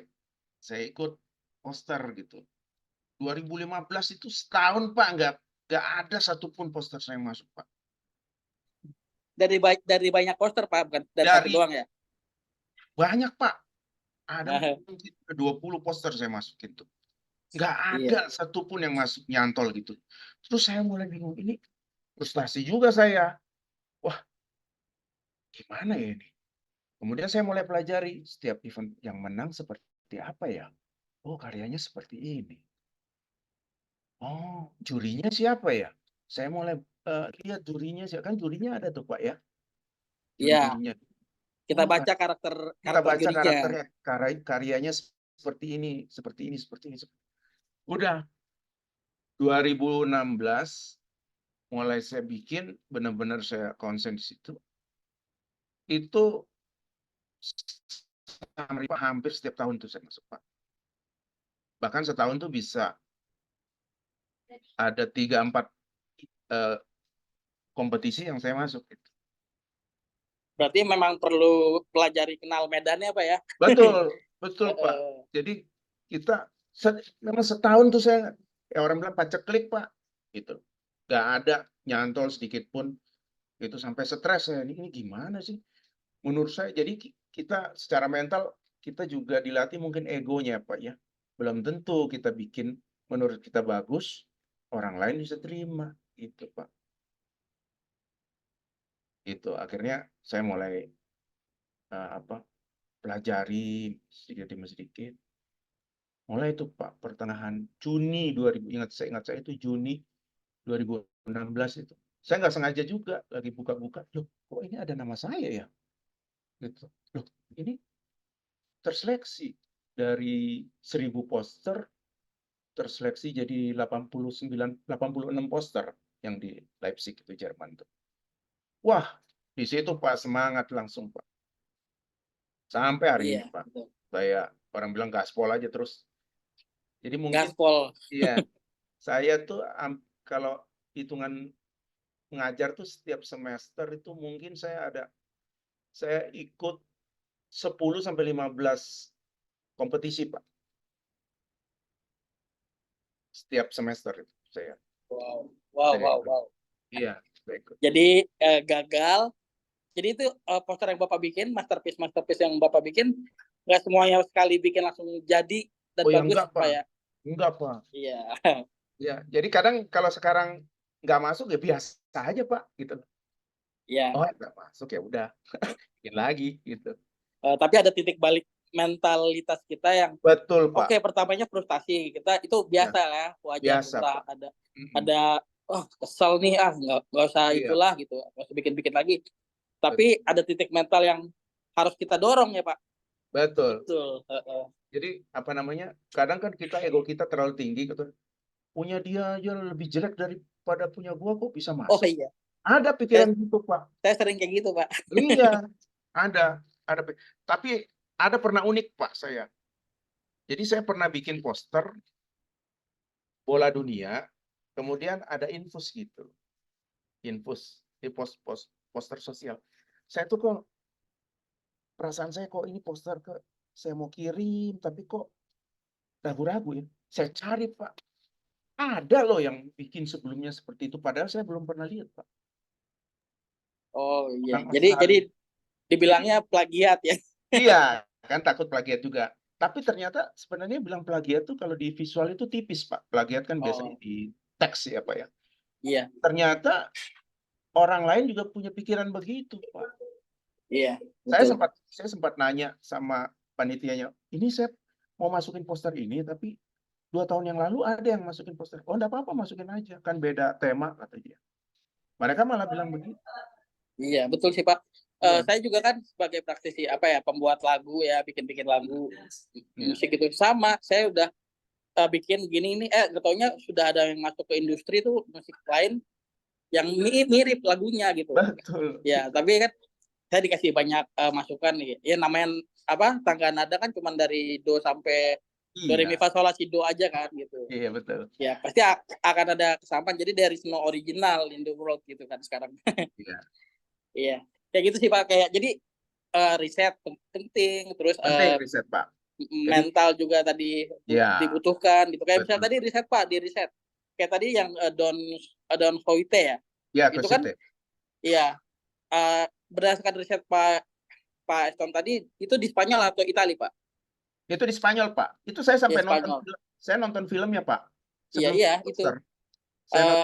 ikut poster gitu. 2015 itu setahun Pak, nggak ada satupun poster saya masuk Pak. Dari banyak poster Pak, bukan dari satu Dari doang ya. banyak Pak, ada Nah, mungkin 20 poster saya masukin tuh. Nggak iya. ada satupun yang masuk nyantol gitu. Terus saya mulai bingung, ini frustasi juga saya. Wah, gimana ya ini? Kemudian saya mulai pelajari setiap event yang menang seperti apa ya. Oh, karyanya seperti ini. Oh, jurinya siapa ya? Saya mulai lihat jurinya, kan jurinya ada tuh Pak ya, Iya. juri-jurinya. Kita Oh, baca karakter kita baca jurinya. karakternya, karyanya seperti ini, seperti ini, seperti ini. Udah 2016 mulai saya bikin, benar-benar saya konsen di situ. Itu hampir setiap tahun tuh saya masuk Pak. Bahkan setahun tuh bisa ada 3-4 kompetisi yang saya masuk gitu. Berarti memang perlu pelajari kenal medannya Pak ya. Betul Pak. Jadi kita memang setahun tuh saya, orang bilang paceklik Pak, gitu. Nggak ada nyantol sedikit pun, itu sampai stres saya, ini gimana sih? Menurut saya, jadi kita secara mental kita juga dilatih mungkin egonya Pak ya. Belum tentu kita bikin menurut kita bagus, orang lain bisa terima, gitu Pak. Itu akhirnya saya mulai pelajari sedikit demi sedikit. Mulai itu Pak, pertengahan Juni 2000, saya ingat itu Juni 2016 itu. Saya nggak sengaja juga lagi buka-buka, loh kok ini ada nama saya ya? Gitu. Loh, ini terseleksi dari 1000 poster, terseleksi jadi 86 poster yang di Leipzig itu, Jerman tuh. Wah, di situ Pak semangat langsung Pak. Sampai hari ini Iya, Pak. betul. Saya orang bilang gaspol aja terus. Jadi mungkin Gaspol. iya, saya tuh kalau hitungan mengajar tuh setiap semester itu mungkin saya ikut 10 sampai 15 kompetisi Pak. Setiap semester itu saya. Wow. Iya, saya ikut. Jadi gagal. Jadi itu poster yang Bapak bikin, masterpiece yang Bapak bikin, nggak semuanya sekali bikin langsung jadi dan Oh ya bagus enggak Pak Pak. ya. Enggak Pak. Iya. Ya, jadi kadang kalau sekarang nggak masuk ya biasa aja Pak gitu. Iya. Oh, nggak masuk ya udah. Bikin lagi gitu. Tapi ada titik balik mentalitas kita yang Betul Pak. oke, pertamanya frustasi. Kita itu biasa ya, wajar Biasa lumrah. Pak. Ada kesel nih, nggak usah Iya. itulah gitu, nggak usah bikin lagi. Tapi ada titik mental yang harus kita dorong ya Pak. Betul. Jadi apa namanya, kadang kan ego kita terlalu tinggi gitu. Punya dia aja lebih jelek daripada punya gua, kok bisa masuk? iya, Ada pikiran gitu Pak. saya sering kayak gitu Pak. Iya, ada. Tapi ada pernah unik Pak saya. Jadi saya pernah bikin poster bola dunia, kemudian ada infus gitu. Infus di poster sosial. Saya tuh kok perasaan saya kok ini poster saya mau kirim tapi kok ragu-ragu ya. Saya cari Pak. Ada loh yang bikin sebelumnya seperti itu, padahal saya belum pernah lihat Pak. Oh iya, Orang jadi Australia. dibilangnya plagiat ya. Iya, kan takut plagiat juga. Tapi ternyata sebenarnya bilang plagiat tuh kalau di visual itu tipis Pak. Plagiat kan biasanya di teks ya Pak ya. Iya, Ternyata orang lain juga punya pikiran begitu Pak. iya, Saya betul. sempat nanya sama panitianya, ini saya mau masukin poster ini, tapi 2 tahun yang lalu ada yang masukin poster. Oh, enggak apa-apa, masukin aja. Kan beda tema, kata dia. Mereka malah bilang begitu. Iya, betul sih Pak. Iya. Saya juga kan sebagai praktisi apa ya, pembuat lagu ya, bikin-bikin lagu Iya. musik itu sama. Saya udah bikin gini ini, nggak taunya sudah ada yang masuk ke industri tuh musik lain yang mirip lagunya gitu. Betul. Ya, tapi kan saya dikasih banyak masukan nih. Ya namanya apa, tangga nada kan cuma dari do sampai do re mi Iya, fa sol la si do aja kan gitu. iya betul. Ya pasti akan ada kesamaan. Jadi there is no original in the world gitu kan sekarang. Iya. Iya, kayak gitu sih Pak. Kayak jadi riset penting, terus Penting riset Pak. Jadi, mental juga tadi ya, dibutuhkan gitu. Kayak misalnya betul. tadi riset Pak, di riset. Kayak tadi yang Don Hoyte ya. Ya, Itu kan Cosite. iya, berdasarkan riset Pak Eston tadi itu di Spanyol atau Italia Pak? Itu di Spanyol Pak. Itu saya sampai Ya, Spanyol. saya nonton filmnya Pak. Iya, Sebelum iya itu. poster. Saya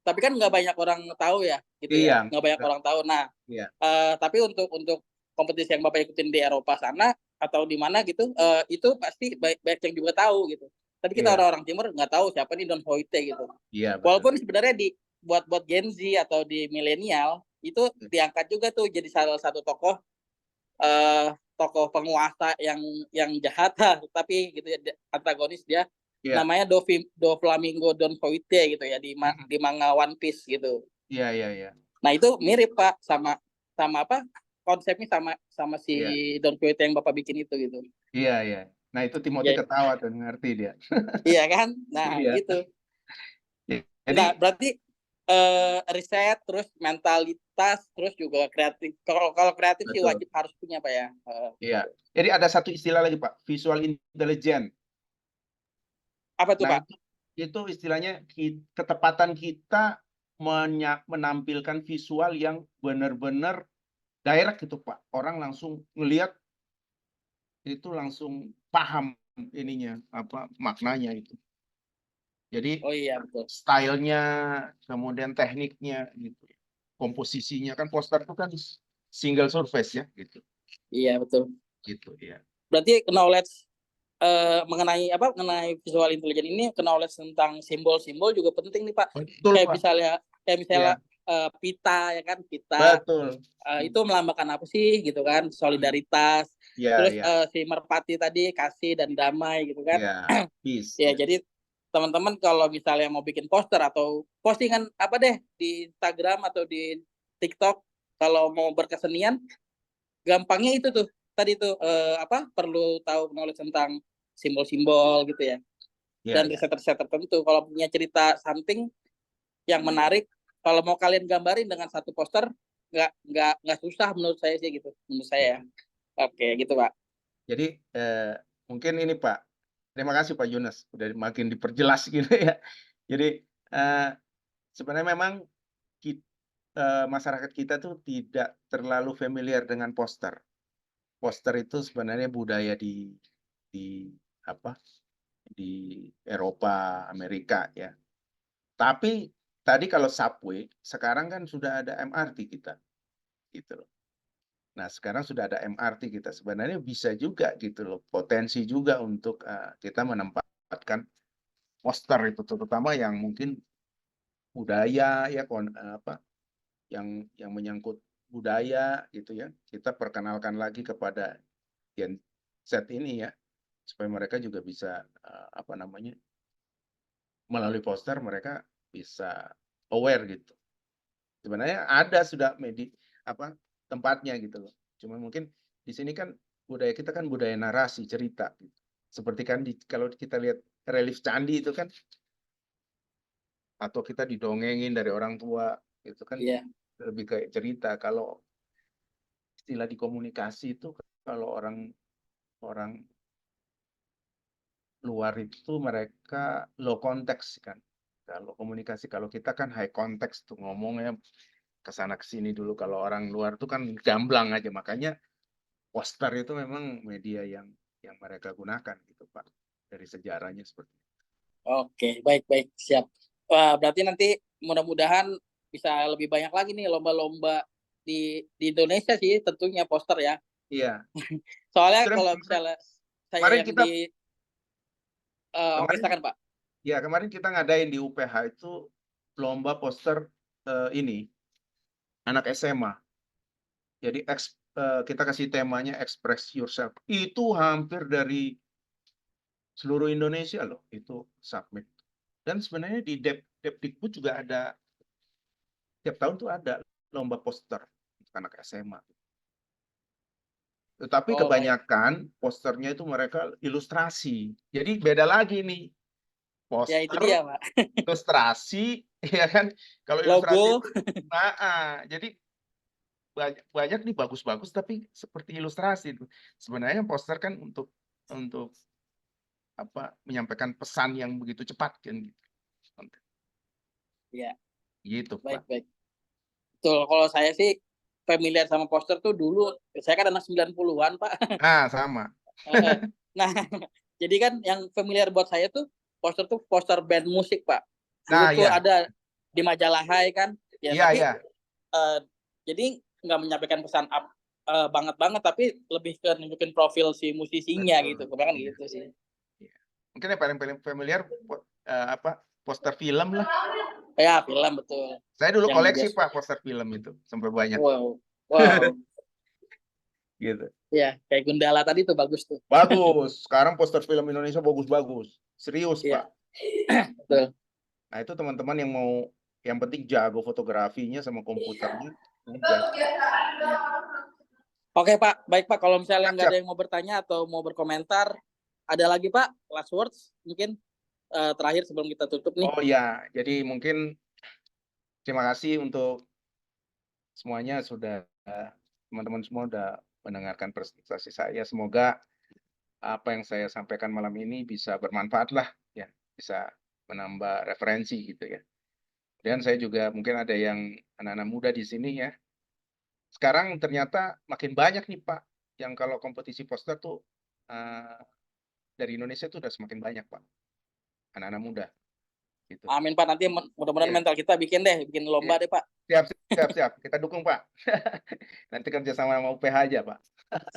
Tapi kan nggak banyak orang tahu ya, gitu ya. Iya. Nggak banyak orang tahu. Nah, Iya. tapi untuk kompetisi yang Bapak ikutin di Eropa sana atau di mana gitu, itu pasti banyak yang juga tahu gitu. Tapi kita Iya. orang-orang Timur nggak tahu siapa nih Don Hoyte gitu. Iya, betul. Walaupun sebenarnya buat Gen Z atau di milenial itu diangkat juga tuh jadi salah satu tokoh penguasa yang jahat tapi gitu ya, antagonis dia. Iya. Namanya Do Flamingo Don Hoyte gitu ya di manga One Piece gitu. Iya, iya, iya. Nah, itu mirip Pak sama apa? Konsepnya sama si Iya. Don Quixote yang Bapak bikin itu gitu. Iya, iya. Nah, itu Timothy Ya, ketawa tuh, ngerti dia. iya kan? Nah, Iya. gitu. Jadi, Nah, berarti riset terus mentalitas terus juga kreatif. Kalau kreatif sih betul. wajib harus punya Pak ya. Iya. Jadi ada satu istilah lagi Pak, visual intelligence. Apa tuh Nah, Pak? itu istilahnya ketepatan kita menampilkan visual yang benar-benar direct gitu Pak. Orang langsung ngelihat itu langsung paham ininya apa maknanya itu. Jadi Oh iya betul. stylenya, kemudian tekniknya gitu. Komposisinya kan poster itu kan single surface ya gitu. Iya betul. Gitu ya. Berarti knowledge mengenai visual intelligence ini, knowledge tentang simbol-simbol juga penting nih Pak. Betul Kayak Pak. misalnya Iya. pita ya kan, pita. Betul. Itu melambangkan apa sih gitu kan, solidaritas. Iya, Terus iya. si merpati tadi kasih dan damai gitu kan. Iya, peace. Ya, Ya. jadi teman-teman kalau misalnya mau bikin poster atau postingan apa deh di Instagram atau di TikTok, kalau mau berkesenian, gampangnya itu tuh tadi tuh perlu tahu knowledge tentang simbol-simbol gitu ya. Iya, Dan iya. riset-riset tertentu. Kalau punya cerita something yang menarik, kalau mau kalian gambarin dengan satu poster, nggak susah menurut saya sih gitu, menurut saya. Oke, gitu Pak. Jadi mungkin ini Pak, terima kasih Pak Yunus udah makin diperjelas gitu ya. Jadi sebenarnya memang masyarakat kita tuh tidak terlalu familiar dengan poster. Poster itu sebenarnya budaya di apa di Eropa, Amerika ya. Tapi tadi kalau subway, sekarang kan sudah ada MRT kita, gitu loh. Nah, sekarang sudah ada MRT kita, sebenarnya bisa juga gitu loh, potensi juga untuk kita menempatkan poster itu, terutama yang mungkin budaya ya, yang menyangkut budaya gitu ya. Kita perkenalkan lagi kepada Gen Z ini ya, supaya mereka juga bisa melalui poster mereka bisa aware gitu. Sebenarnya ada sudah tempatnya gitu loh. Cuma mungkin di sini kan budaya kita kan budaya narasi, cerita gitu. Seperti kan kalau kita lihat relief candi itu kan, atau kita didongengin dari orang tua itu kan, Iya. lebih kayak cerita. Kalau istilah di komunikasi itu kalau orang luar itu mereka low konteks kan. Kalau komunikasi, kalau kita kan high konteks tuh ngomongnya kesana kesini dulu. Kalau orang luar tuh kan gamblang aja, makanya poster itu memang media yang mereka gunakan gitu Pak, dari sejarahnya seperti itu. Oke, baik siap. Wah, berarti nanti mudah-mudahan bisa lebih banyak lagi nih lomba-lomba di Indonesia sih tentunya poster ya. Iya. Soalnya Kemarin kalau misalnya saya kemarin yang kita di oke, kemarin silakan Pak. ya kemarin kita ngadain di UPH itu lomba poster ini anak SMA. Jadi kita kasih temanya Express Yourself. Itu hampir dari seluruh Indonesia loh itu submit. Dan sebenarnya di Depdikbud juga ada, tiap tahun tuh ada lomba poster untuk anak SMA. Tetapi Oh, baik. kebanyakan posternya itu mereka ilustrasi. Jadi beda lagi nih. Ya itu Poster, dia, Pak. ilustrasi, ya kan? Kalau ilustrasi Logo. itu, jadi banyak nih bagus-bagus tapi seperti ilustrasi itu. Sebenarnya poster kan untuk menyampaikan pesan yang begitu cepat kan gitu. Ya, Gitu, baik, Pak. baik. Betul, kalau saya sih familiar sama poster tuh dulu, saya kan anak 90-an, Pak. Sama. Nah, jadi kan yang familiar buat saya tuh poster band musik, Pak. Dulu Nah, tuh ya. ada di majalah Hai kan. Ya, Iya, tapi iya. jadi nggak menyampaikan pesan banget tapi lebih ke nunjukin profil si musisinya Betul. gitu. Kebanyakan Iya. gitu sih. Iya. Mungkin yang paling familiar poster film lah. Ya, film betul. Saya dulu Yang koleksi biasa. Pak poster film itu sampai banyak. Wow. Wow. Gitu. Ya, kayak Gundala tadi tuh bagus tuh. Bagus. Sekarang poster film Indonesia bagus-bagus. Serius, Iya. Pak. Betul. Nah, itu teman-teman yang penting jago fotografinya sama komputernya. Udah. Oke, Pak. Baik, Pak. Kalau misalnya nggak Siap. ada yang mau bertanya atau mau berkomentar, ada lagi, Pak? Last words mungkin terakhir sebelum kita tutup nih. Oh ya, jadi mungkin terima kasih untuk semuanya teman-teman semua sudah mendengarkan presentasi saya. Semoga apa yang saya sampaikan malam ini bisa bermanfaat lah, ya, bisa menambah referensi gitu ya. Dan saya juga mungkin ada yang anak-anak muda di sini ya. Sekarang ternyata makin banyak nih Pak, yang kalau kompetisi poster tuh dari Indonesia tuh udah semakin banyak Pak, anak-anak muda. Gitu. Amin, Pak. Nanti mudah-mudahan mental kita bikin lomba deh, Pak. Siap. Kita dukung Pak. Nanti kerjasama sama UPH aja Pak.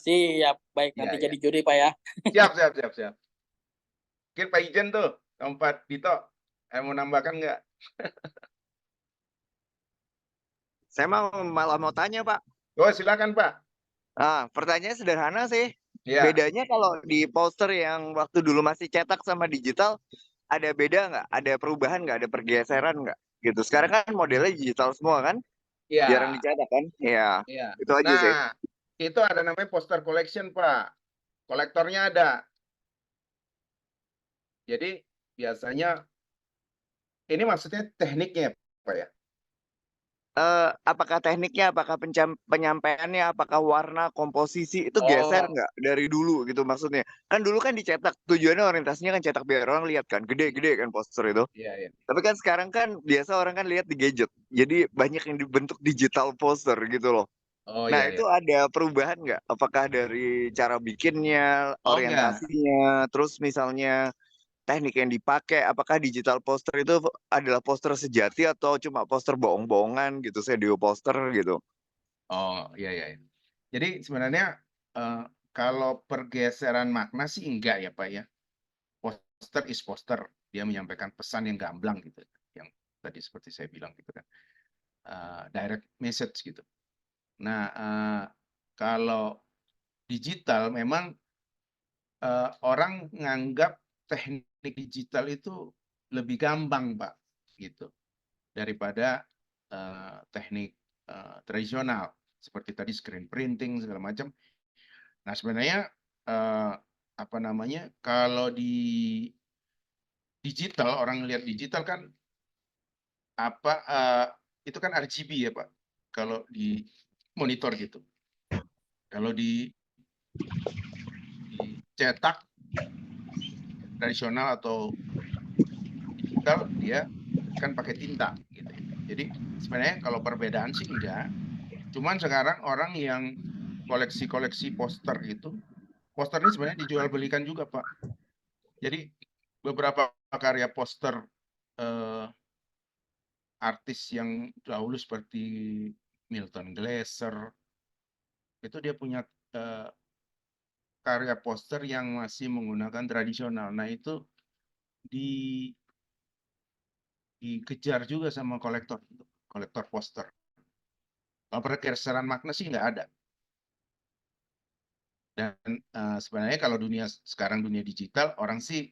Siap. Baik, nanti jadi juri Pak ya. Siap. Mungkin Pak Ijen tuh, Pak Dito, mau nambahkan nggak? Saya malah mau tanya, Pak. Oh, silakan Pak. Pertanyaannya sederhana sih. Ya. Bedanya kalau di poster yang waktu dulu masih cetak sama digital, ada beda nggak? Ada perubahan nggak? Ada pergeseran nggak? Gitu. Sekarang kan modelnya digital semua kan? Iya. Jarang dicetak kan? Iya. Itu aja sih. Nah, itu ada namanya poster collection Pak. Kolektornya ada. Jadi biasanya ini maksudnya tekniknya Pak ya? Apakah tekniknya, apakah penyampaiannya, apakah warna, komposisi itu geser nggak dari dulu gitu maksudnya? Kan dulu kan dicetak, tujuannya orientasinya kan cetak biar orang lihat kan, gede-gede kan poster itu. Iya. Tapi kan sekarang kan biasa orang kan lihat di gadget, jadi banyak yang dibentuk digital poster gitu loh. Oh Nah iya. itu ada perubahan nggak? Apakah dari cara bikinnya, Oh enggak. orientasinya, terus misalnya teknik yang dipakai, apakah digital poster itu adalah poster sejati atau cuma poster bohong-bohongan gitu, studio poster gitu? Oh iya. Jadi sebenarnya kalau pergeseran makna sih enggak ya Pak ya. Poster is poster. Dia menyampaikan pesan yang gamblang gitu. Yang tadi seperti saya bilang gitu kan. Direct message gitu. Nah, kalau digital memang orang nganggap teknik digital itu lebih gampang, Pak, gitu, daripada teknik tradisional seperti tadi screen printing segala macam. Nah, sebenarnya kalau di digital orang lihat digital kan itu kan RGB ya, Pak, kalau di monitor gitu. Kalau dicetak tradisional atau digital dia kan pakai tinta gitu ya. Jadi sebenarnya kalau perbedaan sih enggak. Cuman sekarang orang yang koleksi-koleksi poster gitu, poster ini sebenarnya dijual belikan juga Pak. Jadi beberapa karya poster artis yang dahulu seperti Milton Glaser, itu dia punya karya poster yang masih menggunakan tradisional. Nah, itu dikejar juga sama kolektor poster. Kalau pergeseran makna sih nggak ada. Dan sebenarnya kalau sekarang dunia digital, orang sih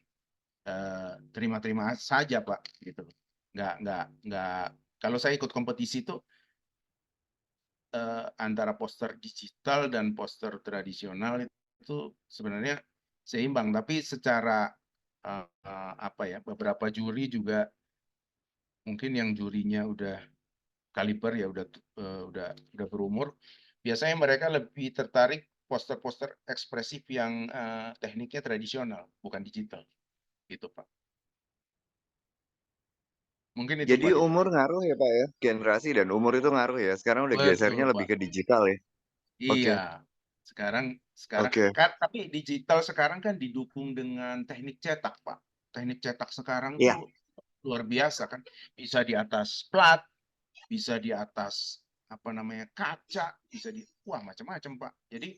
terima-terima saja, Pak, gitu. Nggak. Kalau saya ikut kompetisi itu antara poster digital dan poster tradisional itu sebenarnya seimbang, tapi secara apa ya, beberapa juri juga mungkin yang jurinya udah kaliber ya, udah berumur, biasanya mereka lebih tertarik poster-poster ekspresif yang tekniknya tradisional, bukan digital, gitu Pak. Mungkin itu Jadi Pak. umur ngaruh ya Pak ya, generasi dan umur itu ngaruh ya. Sekarang udah gesernya Betul lebih Pak. ke digital ya. Oke. Iya. Sekarang Oke. tapi digital sekarang kan didukung dengan teknik cetak, Pak. Teknik cetak sekarang Iya, tuh luar biasa kan. Bisa di atas plat, bisa di atas apa namanya kaca, bisa wah macam-macam, Pak. Jadi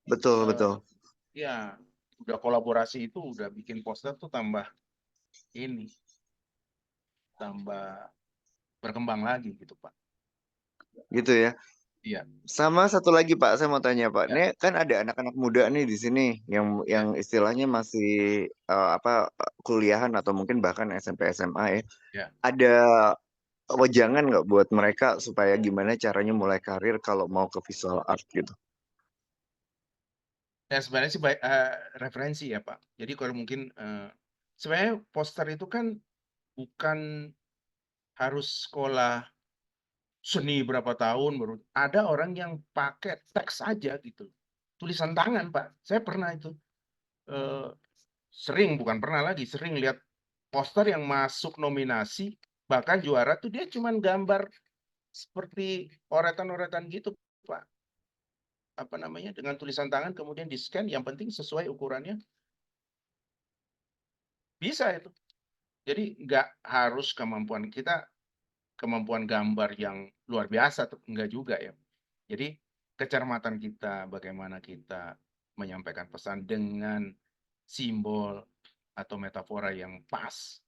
betul betul. ya udah kolaborasi itu udah bikin poster tuh tambah berkembang lagi gitu, Pak. Gitu ya. Iya. Sama satu lagi Pak, saya mau tanya Pak. Ya, Ini kan ada anak-anak muda nih di sini yang ya, istilahnya masih kuliahan atau mungkin bahkan SMP SMA ya. ya. Ada wejangan nggak buat mereka supaya gimana caranya mulai karir kalau mau ke visual art gitu? Ya sebenarnya sih referensi ya Pak. Jadi kalau mungkin sebenarnya poster itu kan bukan harus sekolah seni berapa tahun baru. Ada orang yang pakai teks aja gitu, tulisan tangan Pak. Saya pernah itu sering lihat poster yang masuk nominasi bahkan juara tuh dia cuman gambar seperti oretan-oretan gitu Pak. Apa namanya, dengan tulisan tangan kemudian di scan, yang penting sesuai ukurannya, bisa itu. Jadi nggak harus kemampuan gambar yang luar biasa tuh, enggak juga ya. Jadi kecermatan kita, bagaimana kita menyampaikan pesan dengan simbol atau metafora yang pas,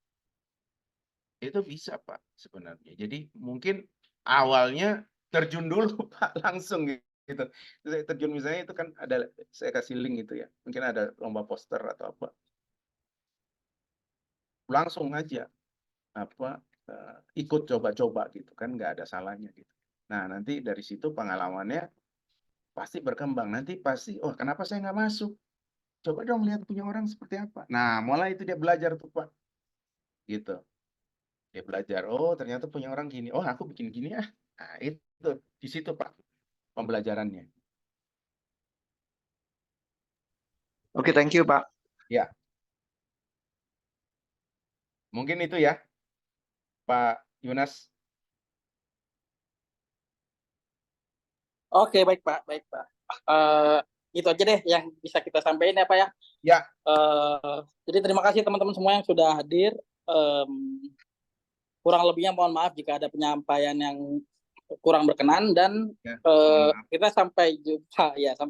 itu bisa Pak sebenarnya. Jadi mungkin awalnya terjun dulu Pak, langsung gitu. Terjun misalnya itu kan ada, saya kasih link itu ya, mungkin ada lomba poster atau apa. Langsung aja ikut coba-coba gitu kan, nggak ada salahnya gitu. Nah nanti dari situ pengalamannya pasti berkembang, nanti pasti oh kenapa saya nggak masuk, coba dong lihat punya orang seperti apa. Nah mulai itu dia belajar tuh Pak, gitu. Dia belajar, oh ternyata punya orang gini, oh aku bikin gini ah. Nah itu di situ Pak pembelajarannya. Oke, thank you Pak. Ya mungkin itu ya Pak Yunas. Oke, baik Pak, baik Pak. Itu aja deh yang bisa kita sampaikan ya Pak ya. Ya. Jadi terima kasih teman-teman semua yang sudah hadir. Kurang lebihnya mohon maaf jika ada penyampaian yang kurang berkenan dan Ya, kita sampai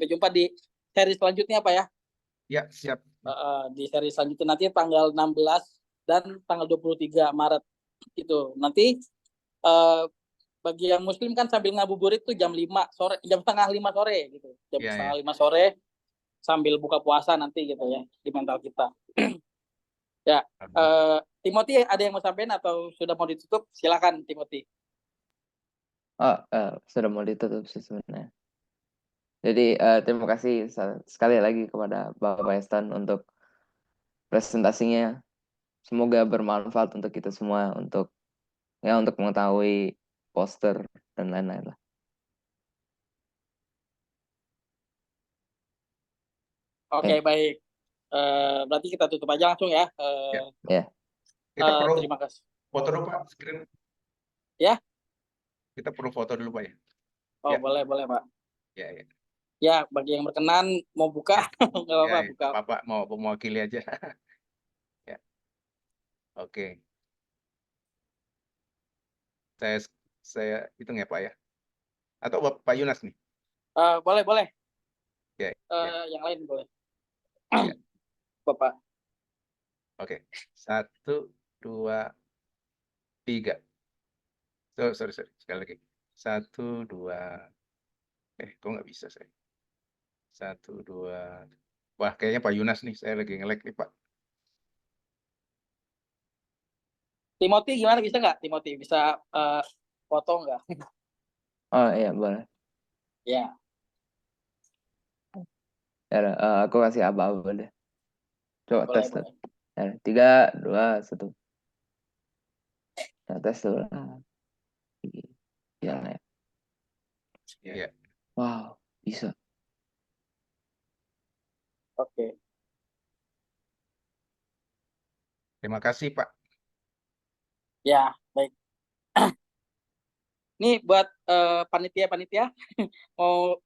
jumpa di seri selanjutnya Pak ya. Ya, siap. Di seri selanjutnya nanti tanggal 16 dan tanggal 23 Maret itu. Nanti bagi yang muslim kan sambil ngabuburit tuh jam 5 sore, jam setengah 5 sore gitu. Jam setengah 5 sore sambil buka puasa nanti gitu ya di mental kita. Ya, Timothy ada yang mau sampaikan atau sudah mau ditutup? Silakan Timothy. Sudah mau ditutup sih sebenarnya. Jadi terima kasih sekali lagi kepada Bapak Paestan untuk presentasinya. Semoga bermanfaat untuk kita semua untuk mengetahui poster dan lain-lain lah. Oke, baik. Berarti kita tutup aja langsung ya. Ya. Kita perlu Terima kasih. foto dulu Pak, screen. Ya. Kita perlu foto dulu Pak ya. Oh ya. boleh Pak. Ya. Ya, bagi yang berkenan mau buka nggak apa-apa Ya, buka. Bapak mau mewakili aja. Ya. Oke. Saya hitung ya Pak ya. Atau Pak Yunas nih? Boleh, boleh. Ya, Yang lain boleh. Ya. Bapak. Oke. 1, 2, 3. Sorry. Sekali lagi. 1, 2. Kok nggak bisa saya? 1, 2. Wah, kayaknya Pak Yunas nih. Saya lagi nge-lag nih Pak. Timothy gimana, bisa nggak? Timothy bisa foto nggak? Oh iya, boleh. Ya. Ya, aku kasih aba-aba deh. Coba Boleh, tes tuh. boleh. Ya, 3, 2, 1. Nah, tes dulu. Ya, ya. Ya. Wow, bisa. Oke. Terima kasih Pak. Ya, baik. Ini buat panitia-panitia mau